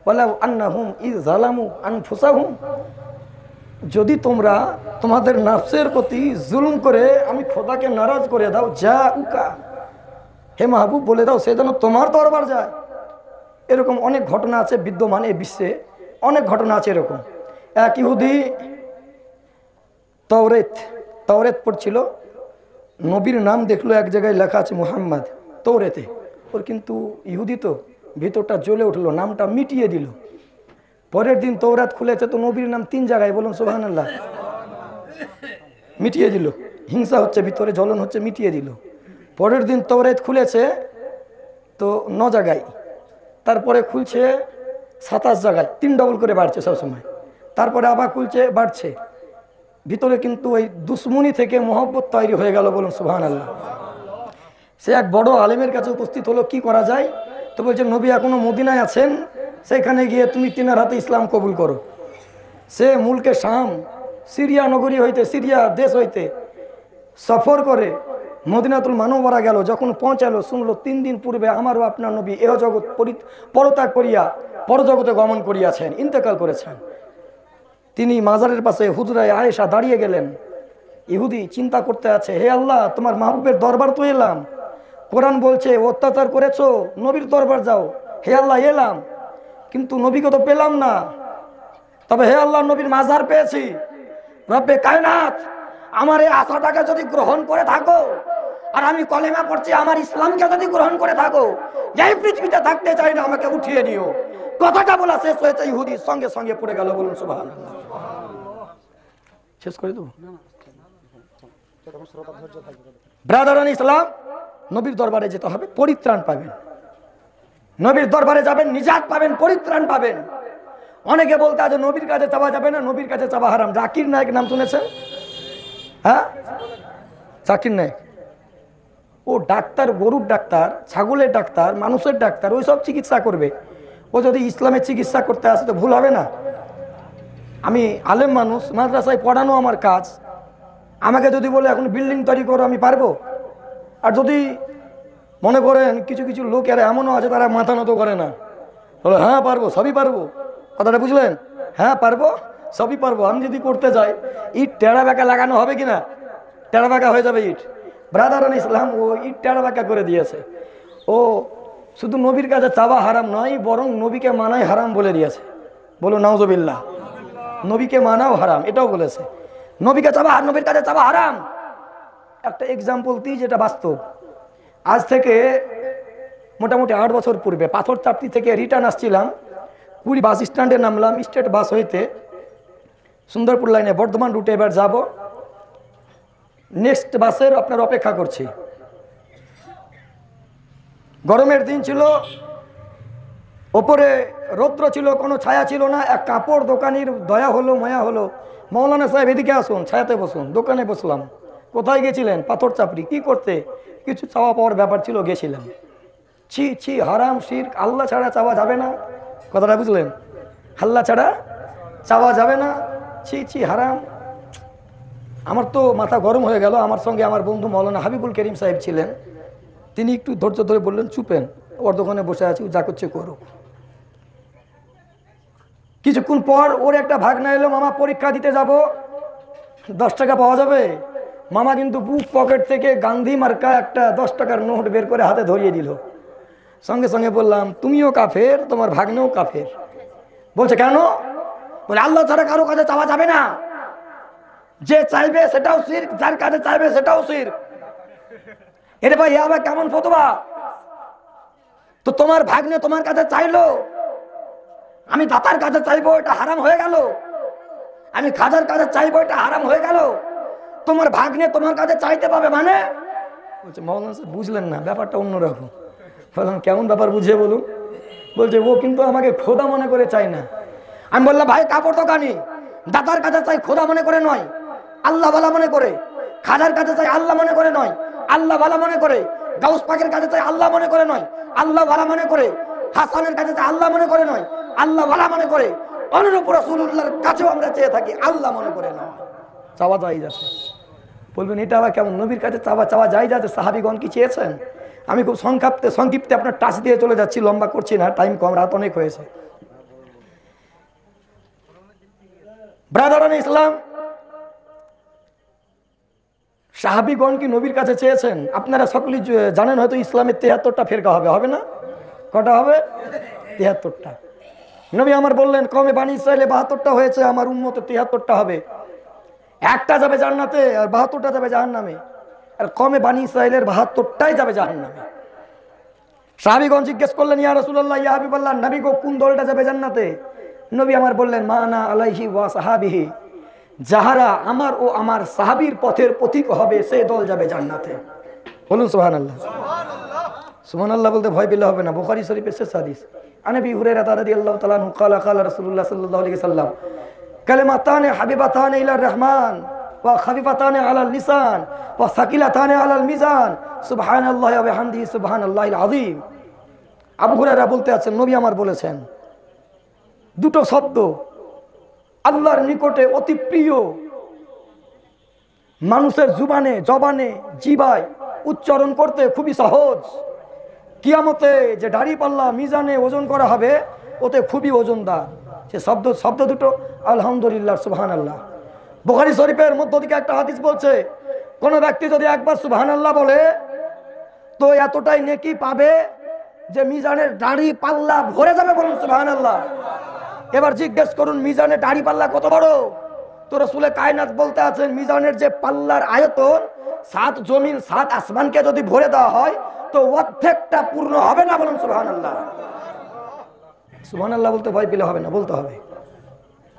বলে আন্নাহুম ইয যালামু আনফুসাহুম, যদি তোমরা তোমাদের নফসের প্রতি জুলুম করে আমি খোদাকে নারাজ করে দাও, যা উকা, হে মাহবুব বলে দাও সে যেন তোমার দরবার যায়। এরকম অনেক ঘটনা আছে বিদ্যমান, এই বিশ্বে অনেক ঘটনা আছে এরকম। এক ইহুদি তাওরেত পড়ছিল, নবীর নাম দেখলো এক জায়গায় লেখা আছে মুহাম্মদ তৌরেতে, ওর কিন্তু ইহুদি তো ভিতরটা জ্বলে উঠলো, নামটা মিটিয়ে দিল। পরের দিন তৌরাত খুলেছে তো নবীর নাম 3 জায়গায়, বলুন সুবহানাল্লাহ, মিটিয়ে দিল। হিংসা হচ্ছে ভিতরে, জ্বলন হচ্ছে, মিটিয়ে দিল। পরের দিন তৌরাত খুলেছে তো 9 জায়গায়, তারপরে খুলছে 27 জায়গায়, 3 ডবল করে বাড়ছে সবসময়। তারপরে আবার খুলছে, বাড়ছে। ভিতরে কিন্তু ওই দুশ্মনী থেকে মহব্বত তৈরি হয়ে গেল, বলুন সুবহানাল্লাহ। সে এক বড় আলেমের কাছে উপস্থিত হলো, কি করা যায়? তো বলছে নবী এখনো মদিনায় আছেন, সেখানে গিয়ে তুমি তিনার হাতে ইসলাম কবুল করো। সে মুলকে শাম, সিরিয়া নগরী হইতে, সিরিয়া দেশ হইতে সফর করে মদিনাতুল মানবরা গেল। যখন পৌঁছালো শুনলো 3 দিন পূর্বে আমারও আপনার নবী এহ জগৎ পরত্যাগ করিয়া পরজগতে গমন করিয়াছেন, ইন্তেকাল করেছেন। তিনি মাজারের পাশে হুজরায় আয়েশা দাঁড়িয়ে গেলেন। ইহুদি চিন্তা করতে আছে, হে আল্লাহ তোমার মাহবুবের দরবার তো এলাম, কোরআন বলছে অত্যাচার করেছো, নবীর দরবার যাও। হে আল্লাহ এলাম, কিন্তু নবীকে তো পেলাম না। তবে হে আল্লাহ নবীর মাজার পেয়েছি। রব্বে কায়নাত, আমার এই আশাটাকে যদি গ্রহণ করে থাকো, আর আমি কলেমা পড়ছি, আমার ইসলামকে যদি গ্রহণ করে থাকো, এই পৃথিবীতে থাকতে চাই না, আমাকে উঠিয়ে নিও। কথাটা বলা শেষ হয়েছে, ইহুদি সঙ্গে সঙ্গে পড়ে গেল, বলুন সুবহানাল্লাহ। শেষ করে দেবো ব্রাদারান ইসলাম, নবীর দরবারে যেতে হবে, পরিত্রাণ পাবেন। নবীর দরবারে যাবেন, নিজাত পাবেন, পরিত্রাণ পাবেন। অনেকে বলতে আছে নবীর কাছে চাওয়া যাবে না, নবীর কাছে চাওয়া হারাম। জাকির নায়েক নাম শুনেছেন? হ্যাঁ, জাকির নায়েক, ও ডাক্তার, গরুর ডাক্তার, ছাগলের ডাক্তার, মানুষের ডাক্তার, ওই সব চিকিৎসা করবে। ও যদি ইসলামের চিকিৎসা করতে আসে তো ভুল হবে না? আমি আলেম মানুষ, মাদ্রাসায় পড়ানো আমার কাজ। আমাকে যদি বলে এখন বিল্ডিং তৈরি করো, আমি পারবো? আর যদি মনে করেন কিছু কিছু লোক এরা এমনও আছে তারা মাথা নত করে না, বলে হ্যাঁ পারবো, সবই পারবো। কথাটা বুঝলেন? হ্যাঁ পারবো, সবই পারবো। আমি যদি করতে যাই, ইট টেরা বেঁকা লাগানো হবে কিনা? টেরা বেঁকা হয়ে যাবে ইট। ব্রাদারান ইসলাম ও ইট টেরা বেঁকা করে দিয়েছে। ও শুধু নবীর কাছে চাওয়া হারাম নয়, বরং নবীকে মানাই হারাম বলে দিয়েছে। বলো নাউজুবিল্লাহ। নবীকে মানাও হারাম, এটাও বলেছে। নবীকে চাওয়া, নবীর কাছে চাওয়া হারাম। একটা এক্সাম্পল দিই যেটা বাস্তব। আজ থেকে মোটামুটি 8 বছর পূর্বে পাথর চাপড়ি থেকে রিটার্ন আসছিলাম, পুরী বাস স্ট্যান্ডে নামলাম স্টেট বাস হইতে, সুন্দরপুর লাইনে বর্ধমান রুটে এবার যাব। নেক্সট বাসের আপনার অপেক্ষা করছি। গরমের দিন ছিল, ওপরে রৌদ্র ছিল, কোনো ছায়া ছিল না। এক কাপড় দোকানির দয়া হলো, মায়া হলো, মৌলানা সাহেব এদিকে আসুন, ছায়াতে বসুন। দোকানে বসলাম। কোথায় গেছিলেন? পাথর চাপড়ি। কি করতে? কিছু চাওয়া পাওয়ার ব্যাপার ছিল, গেছিলাম। ছি ছি, হারাম, শিরক, আল্লাহ ছাড়া চাওয়া যাবে না। কথাটা বুঝলেন? আল্লাহ ছাড়া চাওয়া যাবে না, ছি ছি, হারাম। আমার তো মাথা গরম হয়ে গেল। আমার সঙ্গে আমার বন্ধু মৌলানা হাবিবুল করিম সাহেব ছিলেন। তিনি একটু ধৈর্য ধরে বললেন, চুপেন, ওর দোকানে বসে আছি, যা করছে করুক। কিছুক্ষণ পর ওর একটা ভাগনা এলো, মামা পরীক্ষা দিতে যাব, 10 টাকা পাওয়া যাবে? মামা কিন্তু বুক পকেট থেকে গান্ধী মার্কা একটা 10 টাকার নোট বের করে হাতে ধরিয়ে দিল। সঙ্গে সঙ্গে বললাম, তুমিও কাফের, তোমার ভাগ্নেও কাফের। বলছে কেন? বলে আল্লাহ ছাড়া কারো কাছে চাওয়া যাবে না, যে চাইবে সেটাও শিরক, যার কাছে চাইবে সেটাও শিরক। এরে ভাই, আবার কেমন ফতোয়া? তো তোমার ভাগ্নে তোমার কাছে চাইলো, আমি দাতার কাছে চাইবো, এটা হারাম হয়ে গেল। আমি খাজার কাছে চাইবো, এটা হারাম হয়ে গেল। তোমার ভাগ্নে তোমার কাছে চাইতে পাবে মানে? বলছে মৌলানা সাহেব বুঝলেন না, ব্যাপারটা অন্যরকম। বললাম কেমন ব্যাপার বুঝিয়ে বলুন। বলছে ও কিন্তু আমাকে খোদা মনে করে চাই না। আমি বললাম ভাই, কাপড় দোকানি, দাতার কাছে চাই খোদা মনে করে নয়, আল্লাহ ওয়ালা মনে করে। খাজার কাছে চাই আল্লাহ মনে করে নয়, আল্লাহ ভালো মনে করে, গাউস পাকের কাছে চাই আল্লাহ মনে করে নয়, আল্লাহ ভালো মনে করে, হাসানের কাছে চাই আল্লাহ মনে করে নয়, আল্লাহ ভালো মনে করে, অনুরূপ রাসূলুল্লাহর কাছেও আমরা চেয়ে থাকি আল্লাহ মনে করে নয়। চাওয়া জায়েজ আছে। বলবেন এটা আবার কেমন? নবীর কাছে চাওয়া জায়েজ আছে, সাহাবীগণ কি চেয়েছেন? আমি খুব সংক্ষিপ্তে আপনার টাচ দিয়ে চলে যাচ্ছি, লম্বা করছি না, টাইম কম, রাত অনেক হয়েছে। ব্রাদারান ইসলাম, সাহাবীগণ কি নবীর কাছে চেয়েছেন? আপনারা সকলেই জানেন হয়তো ইসলামের 73টা ফেরকা হবে, হবে না? কটা হবে? 73টা। নবী আমার বললেন কমে বানি ইসরায়েলে 72টা হয়েছে, আমার উম্মতে 73টা হবে। একটা যাবে জান্নাতে আর 72টা যাবে জাহান্নামে, আর কমে বানি ইসরায়েলের 72টাই যাবে জাহান্নামে। সাহাবীগণ জিজ্ঞেস করলেন ইয়া রাসূলুল্লাহ, ইয়া হাবিবাল্লাহ, নবী গো কোন দলটা যাবে জান্নাতে? নবী আমার বললেন মানা আলাইহি ওয়া সাহাবিহি, যাহারা আমার ও আমার সাহাবীর পথের পথিক হবে সেই দল যাবে জান্নাতে। বলুন সুবহানাল্লাহ। সুবহানাল্লাহ বলতে ভয় পেলে হবে না, বুখারী শরীফের শেষ হাদিস। আনবি হুরায়রা রাদিয়াল্লাহু তাআলা আনহু ক্বালা ক্বালা রাসূলুল্লাহ সাল্লাল্লাহু আলাইহি ওয়াসাল্লাম কালিমাতানে হাবিবাতানে ইলার রহমান ওয়া খাফিফাতানে আলাল লিসান ওয়া সাকিলাতানে আলাল মিজান সুবহানাল্লাহি ওয়া বিহামদিহি সুবহানাল্লাহিল আযীম। আবু হুরায়রা বলতে আছেন নবী আমার বলেছেন দুটো শব্দ আল্লাহর নিকটে অতি প্রিয়, মানুষের জবানে জিভায় উচ্চারণ করতে খুবই সহজ, কিয়ামতে যে দাড়ি পাল্লা মিজানে ওজন করা হবে ওতে খুবই ওজনদার। সে শব্দ দুটো আলহামদুলিল্লাহ সুবহানাল্লাহ। বুখারী শরীফের মধ্য থেকে একটা হাদিস বলছে কোন ব্যক্তি যদি একবার সুবহানাল্লাহ বলে তো এতটাই নেকি পাবে যে মিজানের দাড়ি পাল্লা ভরে যাবে। বলুন সুবহানাল্লাহ। এবার জিজ্ঞেস করুন মিজানের দাড়ি পাল্লা কত বড়? তো রাসূলে কায়নাত বলতে আছেন মিজানের যে পাল্লার আয়তন 7 জমিন 7 আসমানকে যদি ভরে দেওয়া হয় তো অর্ধেকটা পূর্ণ হবে না। বলুন সুবহানাল্লাহ। সুবহানাল্লাহ বলতে ভয় পেলে হবে না, বলতে হবে,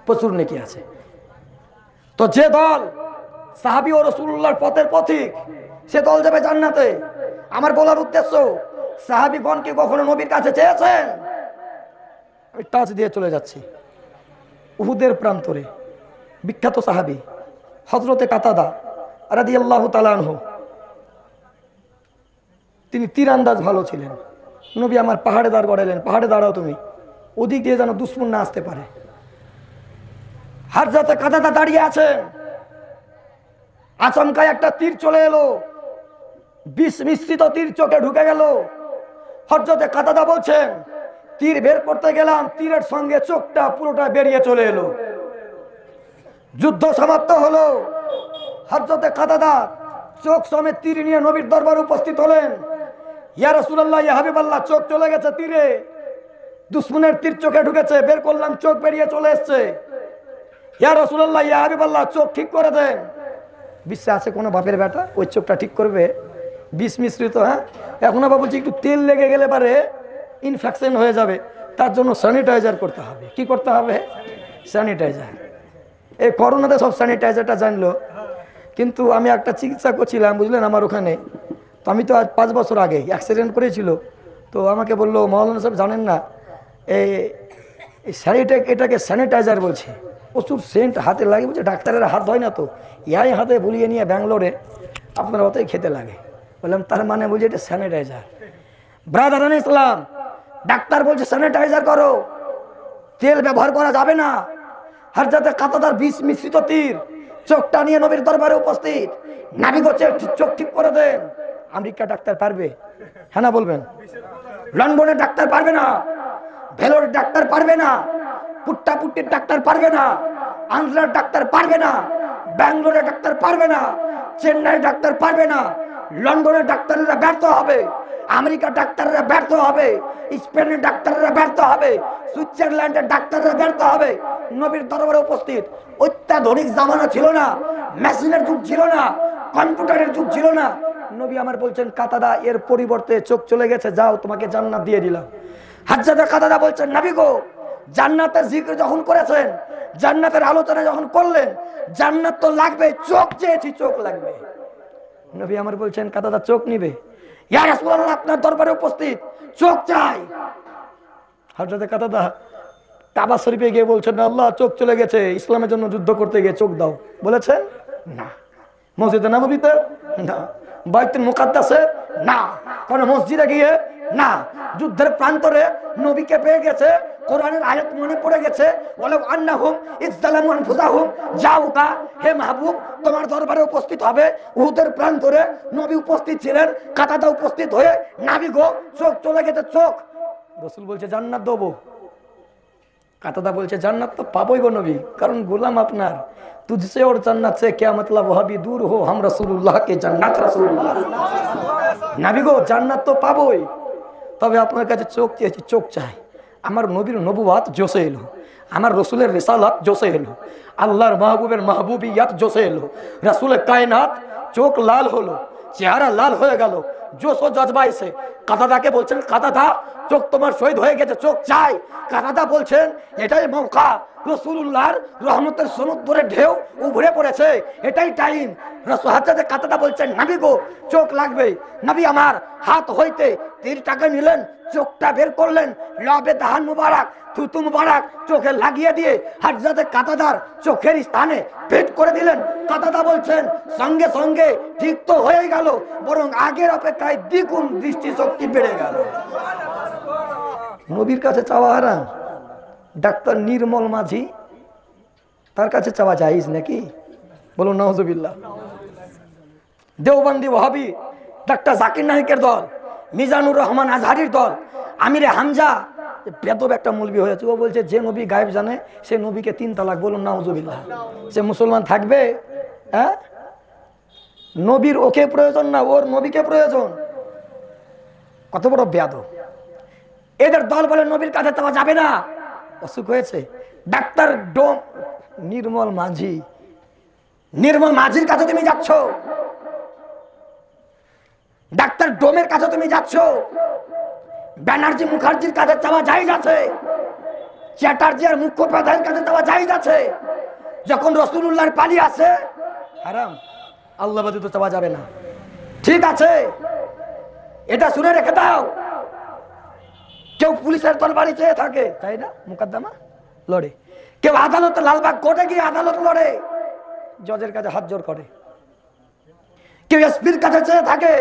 প্রচুর নেকি আছে। তো যে দল সাহাবী ও রাসূলুল্লাহর পথের পথিক সে দল যাবে জান্নাতে। আমার বলার উদ্দেশ্য সাহাবীগণ কি কখনো নবীর কাছে চেয়েছেন? আমি টাচ দিয়ে চলে যাচ্ছি। উহুদের প্রান্তরে বিখ্যাত সাহাবী হযরতে কাতাদা রাদিয়াল্লাহু তাআলা আনহু, তিনি তীরন্দাজ ভালো ছিলেন। নবী আমার পাহাড়ে দাঁড় করালেন, পাহাড়ে দাঁড়াও তুমি, ওদিক দিয়ে যেন দুশমন না আসতে পারে। হযরতে কাতাদা দাঁড়িয়ে আছেন, আচমকায় একটা তীর চলে এলো, বিষ মিশ্রিত তীর চোখে ঢুকে গেল। হযরতে কাতাদা বলছেন তীর বের করতে গেলাম, তীরের সঙ্গে চোখটা পুরোটা বেরিয়ে চলে এলো। যুদ্ধ সমাপ্ত হলো। হযরতে কাতাদা চোখ সমেত তীর নিয়ে নবীর দরবারে উপস্থিত হলেন। ইয়া রাসূলুল্লাহ, ইয়া হাবিবাল্লাহ, চোখ চলে গেছে তীরে, দুশমনের তীর চোখে ঢুকেছে, বের করলাম চোখ বেরিয়ে চলে এসছে। ইয়া রাসূলুল্লাহ, ইয়া হাবিবাল্লাহ, চোখ ঠিক করে দেন। বিশ্বাস আছে কোনো বাপের বেটা ওই চোখটা ঠিক করবে? বিষ মিশ্রিত। হ্যাঁ, এখন আবার বলছি একটু তেল লেগে গেলে পারে ইনফেকশন হয়ে যাবে, তার জন্য স্যানিটাইজার করতে হবে। কি করতে হবে? স্যানিটাইজার। এই করোনাতে সব স্যানিটাইজারটা জানলো, কিন্তু আমি একটা চিকিৎসা করছিলাম বুঝলেন আমার ওখানে, তো আমি তো আজ 5 বছর আগে অ্যাক্সিডেন্ট করেছিল, তো আমাকে বললো মাওলানা সাহেব জানেন না এই এটাকে স্যানিটাইজার বলছে, প্রচুর সেন্ট হাতে লাগে, বলছে ডাক্তারের হাত হয় না তো ইয়াই হাতে বুলিয়ে নিয়ে ব্যাঙ্গালোরে আপনার অতই খেতে লাগে। বললাম তার মানে বুঝি এটা স্যানিটাইজার। ব্রাদারান ইসলাম, ডাক্তার বলছে স্যানিটাইজার করো, তেল ব্যবহার করা যাবে না। হযরতে কাতাদার বিষ মিশ্রিত তীর চোখটা নিয়ে নবীর দরবারে উপস্থিত। নবী বলছে চোখ ঠিক করে দেন। আমেরিকা ডাক্তার পারবে? হ্যাঁ না বলবেন? লন্ডনের ডাক্তার পারবে না, ভেলোরের ডাক্তার পারবে না, পুট্টাপুট্টির ডাক্তার পারবে না, আন্ধ্রার ডাক্তার পারবে না, ব্যাঙ্গালোরের ডাক্তার পারবে না, চেন্নাইয়ের ডাক্তার পারবে না, লন্ডনের ডাক্তাররা ব্যর্থ হবে, আমেরিকার ডাক্তাররা ব্যর্থ হবে, স্পেনের ডাক্তাররা ব্যর্থ হবে, সুইজারল্যান্ডের ডাক্তাররা ব্যর্থ হবে। নবীর দরবারে উপস্থিত। অত্যাধুনিক জামানা ছিল না, মেশিনের যুগ ছিল না, কম্পিউটারের যুগ ছিল না। নবী আমার বলছেন কাতাদা এর পরিবর্তে চোখ চলে গেছে, যাও তোমাকে জান্নাত দিয়ে দিলাম। হযরতে কাতাদা বলছেন নবী গো, জান্নাতের জিকির যখন করেছেন, জান্নাতের আলোচনা যখন করলেন, জান্নাত তো লাগবে, চোখ চেয়েছি চোখ লাগবে। নবী আমার বলছেন কাতাদা চোখ নিবে? ইয়া রাসূলুল্লাহ আপনার দরবারে উপস্থিত, চোখ চাই। হযরতে কাতাদা কাবা শরীফে গিয়ে বলছেন আল্লাহ চোখ চলে গেছে, ইসলামের জন্য যুদ্ধ করতে গিয়ে চোখ দাও, বলেছেন না। মসজিদে নববীতে না, বাইতুল মুকাদ্দাসে না, কোন মসজিদে গিয়ে না, যুদ্ধের প্রান্তরে নবীকে পেয়ে গেছে, কোরআনের আয়াত মনে পড়ে গেছে, ওয়ালাউ আন্নাহুম ইযলামু আনফুসাহুম জাউকা, হে মাহবুব তোমার দরবারে উপস্থিত হবে। উহুদের প্রান্তরে নবী উপস্থিত ছিলেন, কাতাদা উপস্থিত হয়ে নাবি গো চোখ চলে গেছে, চোখ। রাসূল বলছে জান্নাত দেবো, কাতাদা বলছে জান্নাত তো পাবোই গো নবী, কারণ গোলাম আপনার, तुझसे और जन्नत से क्या मतलब, वह भी दूर हो, हम रसूलुल्लाह के जन्नत रसूलुल्लाह। নাবি গো জান্নাত তো পাবোই, তবে আপনার কাছে চোখ চেয়েছি, চোখ চাই। আমার নবীর নবুয়াত জোসে এলো, আমার রসুলের রিসালাত জোসে এলো, আল্লাহর মাহবুবের মাহবুবিয়াত জোসে এলো, রাসূলের কায়নাত চোখ লাল হলো, চেহারা লাল হয়ে গেল, জোশ ও জজবা এসে কাতাদাকে বলছেন কাতাদা চোখ তোমার শহীদ হয়ে গেছে, চোখ চাই। কাতাদা বলছেন এটাই মৌকা, রাসূলুল্লাহর রহমতের সমুদ্রে ঢেউ উভরে পড়েছে, এটাই টাইম। হযরত কাতাদা বলছেন নবী গো চোখ লাগবে। নবী আমার হাত হইতে তীরটাকে নিলেন, চোখটা বের করলেন, লবে দাহান মুবারক থুতু মুবারক চোখে লাগিয়ে দিয়ে হযরত কাতাদার চোখের স্থানে পেট করে দিলেন। কাতাদা বলছেন সঙ্গে সঙ্গে ঠিক তো হয়ে গেল, বরং আগের অপেক্ষায় দ্বিগুণ দৃষ্টিশক্তি বেড়ে গেল। নবীর কাছে চাওয়া হারাম, ডাক্তার নির্মল মাঝি তার কাছে চাওয়া জায়েজ নাকি? বলুন নাউজুবিল্লাহ। দেওবন্দি ওয়াহাবি ডাক্তার জাকির নায়েকের দল, মিজানুর রহমান আজহারির দল, আমিরে হামজা বেদব একটা মৌলবি হয়েছে, ও বলছে যে নবী গায়েব জানে সে নবীকে 3 তালাক। বলুন নাউজুবিল্লাহ। সে মুসলমান থাকবে? হ্যাঁ, নবীর ওকে প্রয়োজন না, ওর নবীকে প্রয়োজন। কত বড় বেয়াদব এদের দল। বলে নবীর কাছে চাওয়া যাবে না, অসুখ হয়েছে। ডাক্তার ডোম নির্মল মাঝি, নির্মল মাঝির কাছে তুমি যাচ্ছ, ডাক্তার ডোমের কাছে তুমি যাচ্ছ, ব্যানার্জি মুখার্জির কাছে চাওয়া জায়েজ আছে, চ্যাটার্জি আর মুখোপাধ্যায়ের কাছে চাওয়া জায়েজ আছে। যখন রাসূলুল্লাহর পালি আছে হারাম, আল্লাহ ব্যতীত চাওয়া যাবে না। ঠিক আছে, এটা শুনে রেখে দাও। কেউ পুলিশের তরবারি চেয়ে থাকে, তাই না, মুকদ্দমা লড়ে। কেউ আদালতে লালবাগ কোর্টে গিয়ে আদালত লড়ে, জজের কাছে হাত জোর করে। কেউ এসপির কাছে চেয়ে থাকে,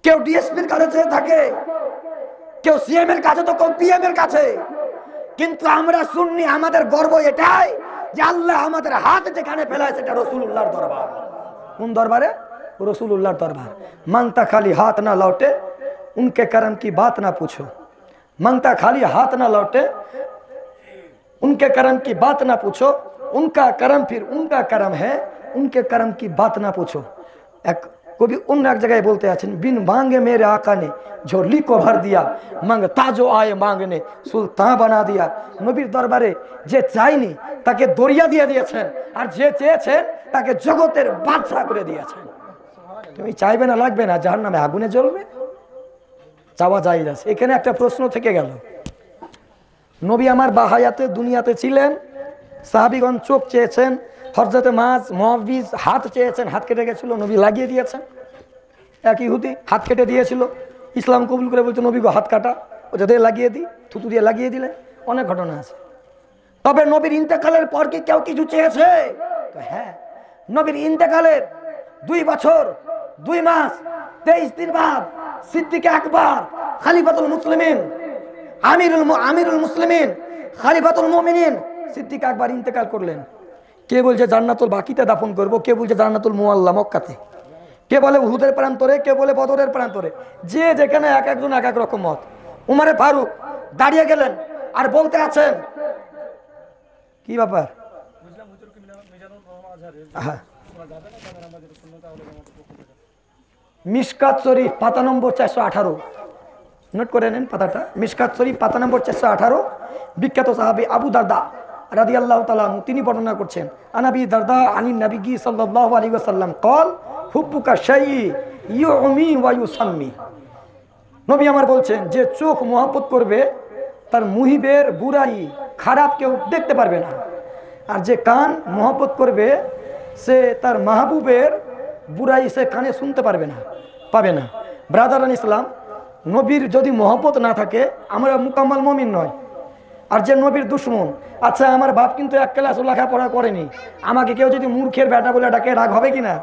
কেউ ডিএসপির কাছে চেয়ে থাকে, কেউ সিএম এর কাছে, তো কেউ পিএম এর কাছে। কিন্তু আমরা সুন্নি, আমাদের গর্ব এটাই যে আল্লাহ আমাদের হাত যেখানে ফেলায় সেটা রাসূলুল্লাহর দরবার। কোন দরবারে? রাসূলুল্লাহর দরবার। মাংতা খালি হাত না লौटे उनके करम की बात ना पूछो, मांगता खाली हाथ ना लौटे उनके करम की बात ना पूछो, उनका करम फिर उनका करम है, उनके करम की बात ना पूछो। एक कभी उन एक जगह बोलते हैं बिन मांगे मेरे आका ने झोली को भर दिया, मांगता जो आए मांगने सुल्तान बना दिया। নবীর দরবারে যে চাইনি তাকে দরিয়া দিয়ে দিয়েছেন, আর যে চেয়েছেন তাকে জগতের বাদশা করে দিয়েছেন। তুমি চাইবে না, লাগবে না, জাহান্নামে আগুনে জ্বলবে। চাওয়া জায়েজ আছে। এখানে একটা প্রশ্ন থেকে গেল, নবী আমার বাহায়াতে দুনিয়াতে ছিলেন, সাহাবীগণ চোখ চেয়েছেন, হযরত মুআবিজ হাত চেয়েছেন, হাত কেটে গেছিল, নবী লাগিয়ে দিয়েছেন। এক ইহুদি হাত কেটে দিয়েছিল, ইসলাম কবুল করে বলছে নবী গো হাত কাটা, ও যাতে লাগিয়ে দিই, থুতু দিয়ে লাগিয়ে দিলেন। অনেক ঘটনা আছে। তবে নবীর ইন্তেকালের পর কি কেউ কিছু চেয়েছে? তো হ্যাঁ, নবীর ইন্তেকালের 2 বছর 2 মাস 23 দিন বাদ সিদ্দিক আকবর খলিফাতুল মুসলিমিন, আমিরুল মুসলিমিন, খলিফাতুল মুমিনিন সিদ্দিক আকবর ইন্তেকাল করলেন। কে বলছে জান্নাতুল বাকিতে দাফন করব, কে বলছে জান্নাতুল মুআল্লা মক্কাতে, কে বলে উহুদের প্রান্তরে, কে বলে বদরের প্রান্তরে, যে যেখানে এক একজন এক এক রকম মত। উমরে ফারুক দাঁড়িয়ে গেলেন আর বলতে আছেন কি ব্যাপার, মিশকাত শরীফ পাতা নম্বর 418, নোট করে নেন পাতাটা। মিশকাত শরীফ পাতা নম্বর 418, বিখ্যাত সাহাবী আবু দারদা রাদিয়াল্লাহু তাআলা আনহু তিনি বর্ণনা করছেন, আনাবি দারদা আনিন নবী সাল্লাল্লাহু আলাইহি ওয়াসাল্লাম قال হুব্বুকা শাই ইউমি ওয়া ইউসাম্মি। নবী আমার বলছেন যে চোখ মহব্বত করবে তার মুহিবের বুরাই খারাপ কেউ দেখতে পারবে না, আর যে কান মহব্বত করবে সে তার মাহবুবের বুরাই সে কানে শুনতে পারবে না, পাবে না। ব্রাদারান ইসলাম, নবীর যদি মহব্বত না থাকে আমরা মুকাম্মাল মুমিন নয়। আর যে নবীর দুশমন, আচ্ছা আমার বাপ কিন্তু 1 ক্লাস লেখাপড়া করেনি, আমাকে কেউ যদি মূর্খের বেটা বলে ডাকে রাগ হবে কিনা?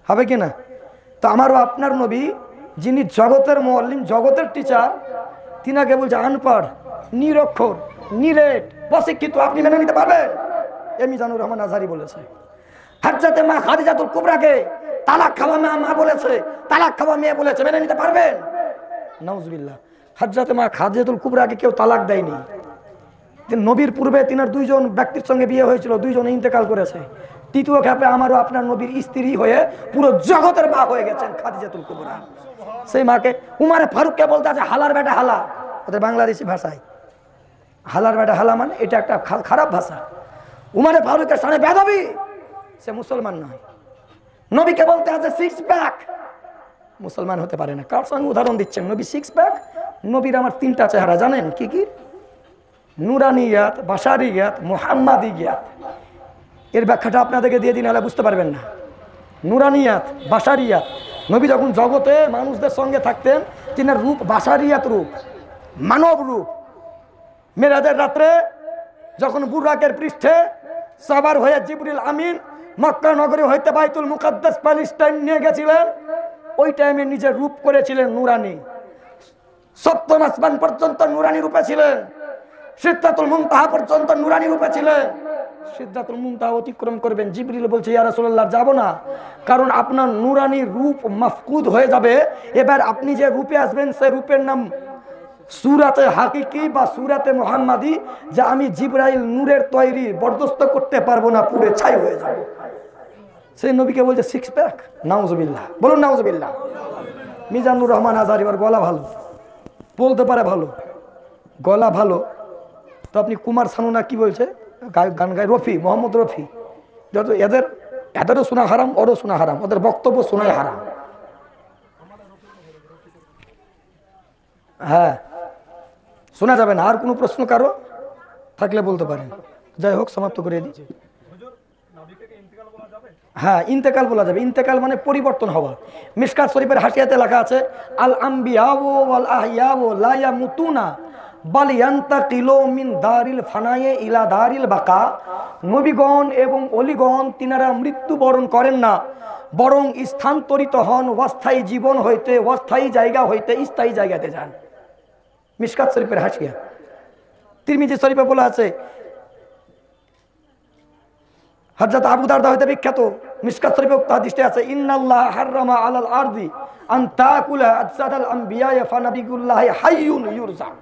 হবে কি না? তো আমারও আপনার নবী যিনি জগতের মুআল্লিম, জগতের টিচার, তিনাকে বলছে আনপড়, নিরক্ষর, নিরেট, প্রশিক্ষিত, আপনি মেনে নিতে পারবেন? মিজানুর রহমান আজহারি বলেছে। হযরতে মা খাদিজাতুল কুবরাকে তালাক খাওয়া মা বলেছে, তালাক খাওয়া মেয়ে বলেছে, মেনে নিতে পারবেন? নাউজুবিল্লাহ। হযরতে মা খাদিজাতুল কুবরাকে কেউ তালাক দেয়নি। নবীর পূর্বে তিনার দুইজন ব্যক্তির সঙ্গে বিয়ে হয়েছিল, দুইজনে ইন্তেকাল করেছে। তৃতীয় ক্ষেপে আমারও আপনার নবীর স্ত্রী হয়ে পুরো জগতের মা হয়ে গেছেন খাদিজাতুল কুবরা। সেই মাকে উমারে ফারুককে বলতে আছে হালার বেটা হালা, ওদের বাংলাদেশি ভাষায় হালার বেটা হালা মানে এটা একটা খারাপ ভাষা। উমারে ফারুকের সামনে বেয়াদবি, সে মুসলমান নয়। নবীকে বলতে আছে সিক্স প্যাক, মুসলমান হতে পারে না। কার সঙ্গে উদাহরণ দিচ্ছেন? নবী সিক্স প্যাক। নবীর আমার তিনটা চেহারা জানেন কি কি? নুরানিয়াত, বাশারিয়াত, মুহাম্মাদিয়াত। এর ব্যাখ্যাটা আপনাদেরকে দিয়ে দিন, হলে বুঝতে পারবেন না। নুরানিয়াত, বাশারিয়াত, নবী যখন জগতে মানুষদের সঙ্গে থাকতেন, তিনার রূপ বাশারিয়াত রূপ, মানব রূপ। মেরাজের রাত্রে যখন বুরাকের পৃষ্ঠে সাবার হয়ে জিবরিল আমিন মক্কা নগরী হইতে বাইতুল মুকাদ্দাস প্যালেস্টাইন নিয়ে গেছিলেন, ওই টাইমে নিজের রূপ করেছিলেন নুরানি। সপ্তম আসমান পর্যন্ত নুরানি রূপে ছিলেন, সিদরাতুল মুনতাহা পর্যন্ত নুরানি রূপে ছিলেন। সিদরাতুল মুনতাহা অতিক্রম করবেন, জিবরিল বলছে ইয়া রাসূলুল্লাহ যাব না, কারণ আপনার নুরানি রূপ মাফকুদ হয়ে যাবে। এবার আপনি যে রূপে আসবেন সে রূপের নাম সূরাতে হাকিকি বা সূরাতে মুহাম্মাদি, যা আমি জিবরাইল নূরের তৈরি বরদস্ত করতে পারবো না, পুরো ছাই হয়ে যাবে। সেই নবীকে বলছে সিক্স প্যাক। নাউজুবিল্লাহ, বলুন নাউজুবিল্লাহ। মিজানুর রহমান আজহারি, ওর গলা ভালো, বলতে পারে ভালো, গলা ভালো। তো আপনি কুমার শানু না কি বলছে গান গায়, রফি, মোহাম্মদ রফি, যত এদেরও শোনা হারাম, ওরও শোনা হারাম, ওদের বক্তব্য শোনাই হারাম। হ্যাঁ, শোনা যাবে না। আর কোনো প্রশ্ন কারো থাকলে বলতে পারেন। যাই হোক, সমাপ্ত করে দিচ্ছি। হ্যাঁ, ইন্তেকাল বলা যাবে। ইন্তেকাল মানে পরিবর্তন হওয়া। মিশকাত শরীফের হাসিয়াতে লেখা আছে আল আম্বিয়াউ ওয়াল আহইয়াউ লা ইয়ামুতুনা বাল ইয়ান্তাকিলু মিন দারিল ফানায়ে ইলা দারিল বাকা। নবীগণ এবং ওলিগণ তিনারা মৃত্যুবরণ করেন না, বরং স্থানান্তরিত হন অস্থায়ী জীবন হইতে অস্থায়ী জায়গা হইতে স্থায়ী জায়গাতে যান। মিশকাত শরীফের হাসিয়া। তিরমিজি শরীফে বলা আছে, হযরত আবু দারদা হইতে বিখ্যাত, মিশকাত শরীফে উক্ত হাদিসটি আছে, ইন্নাল্লাহ হাররামা আলাল আরদি আন তাকুলা আজসাদাল আম্বিয়া ফানাবিয়ুল্লাহি হাইয়ুন ইউরজাক।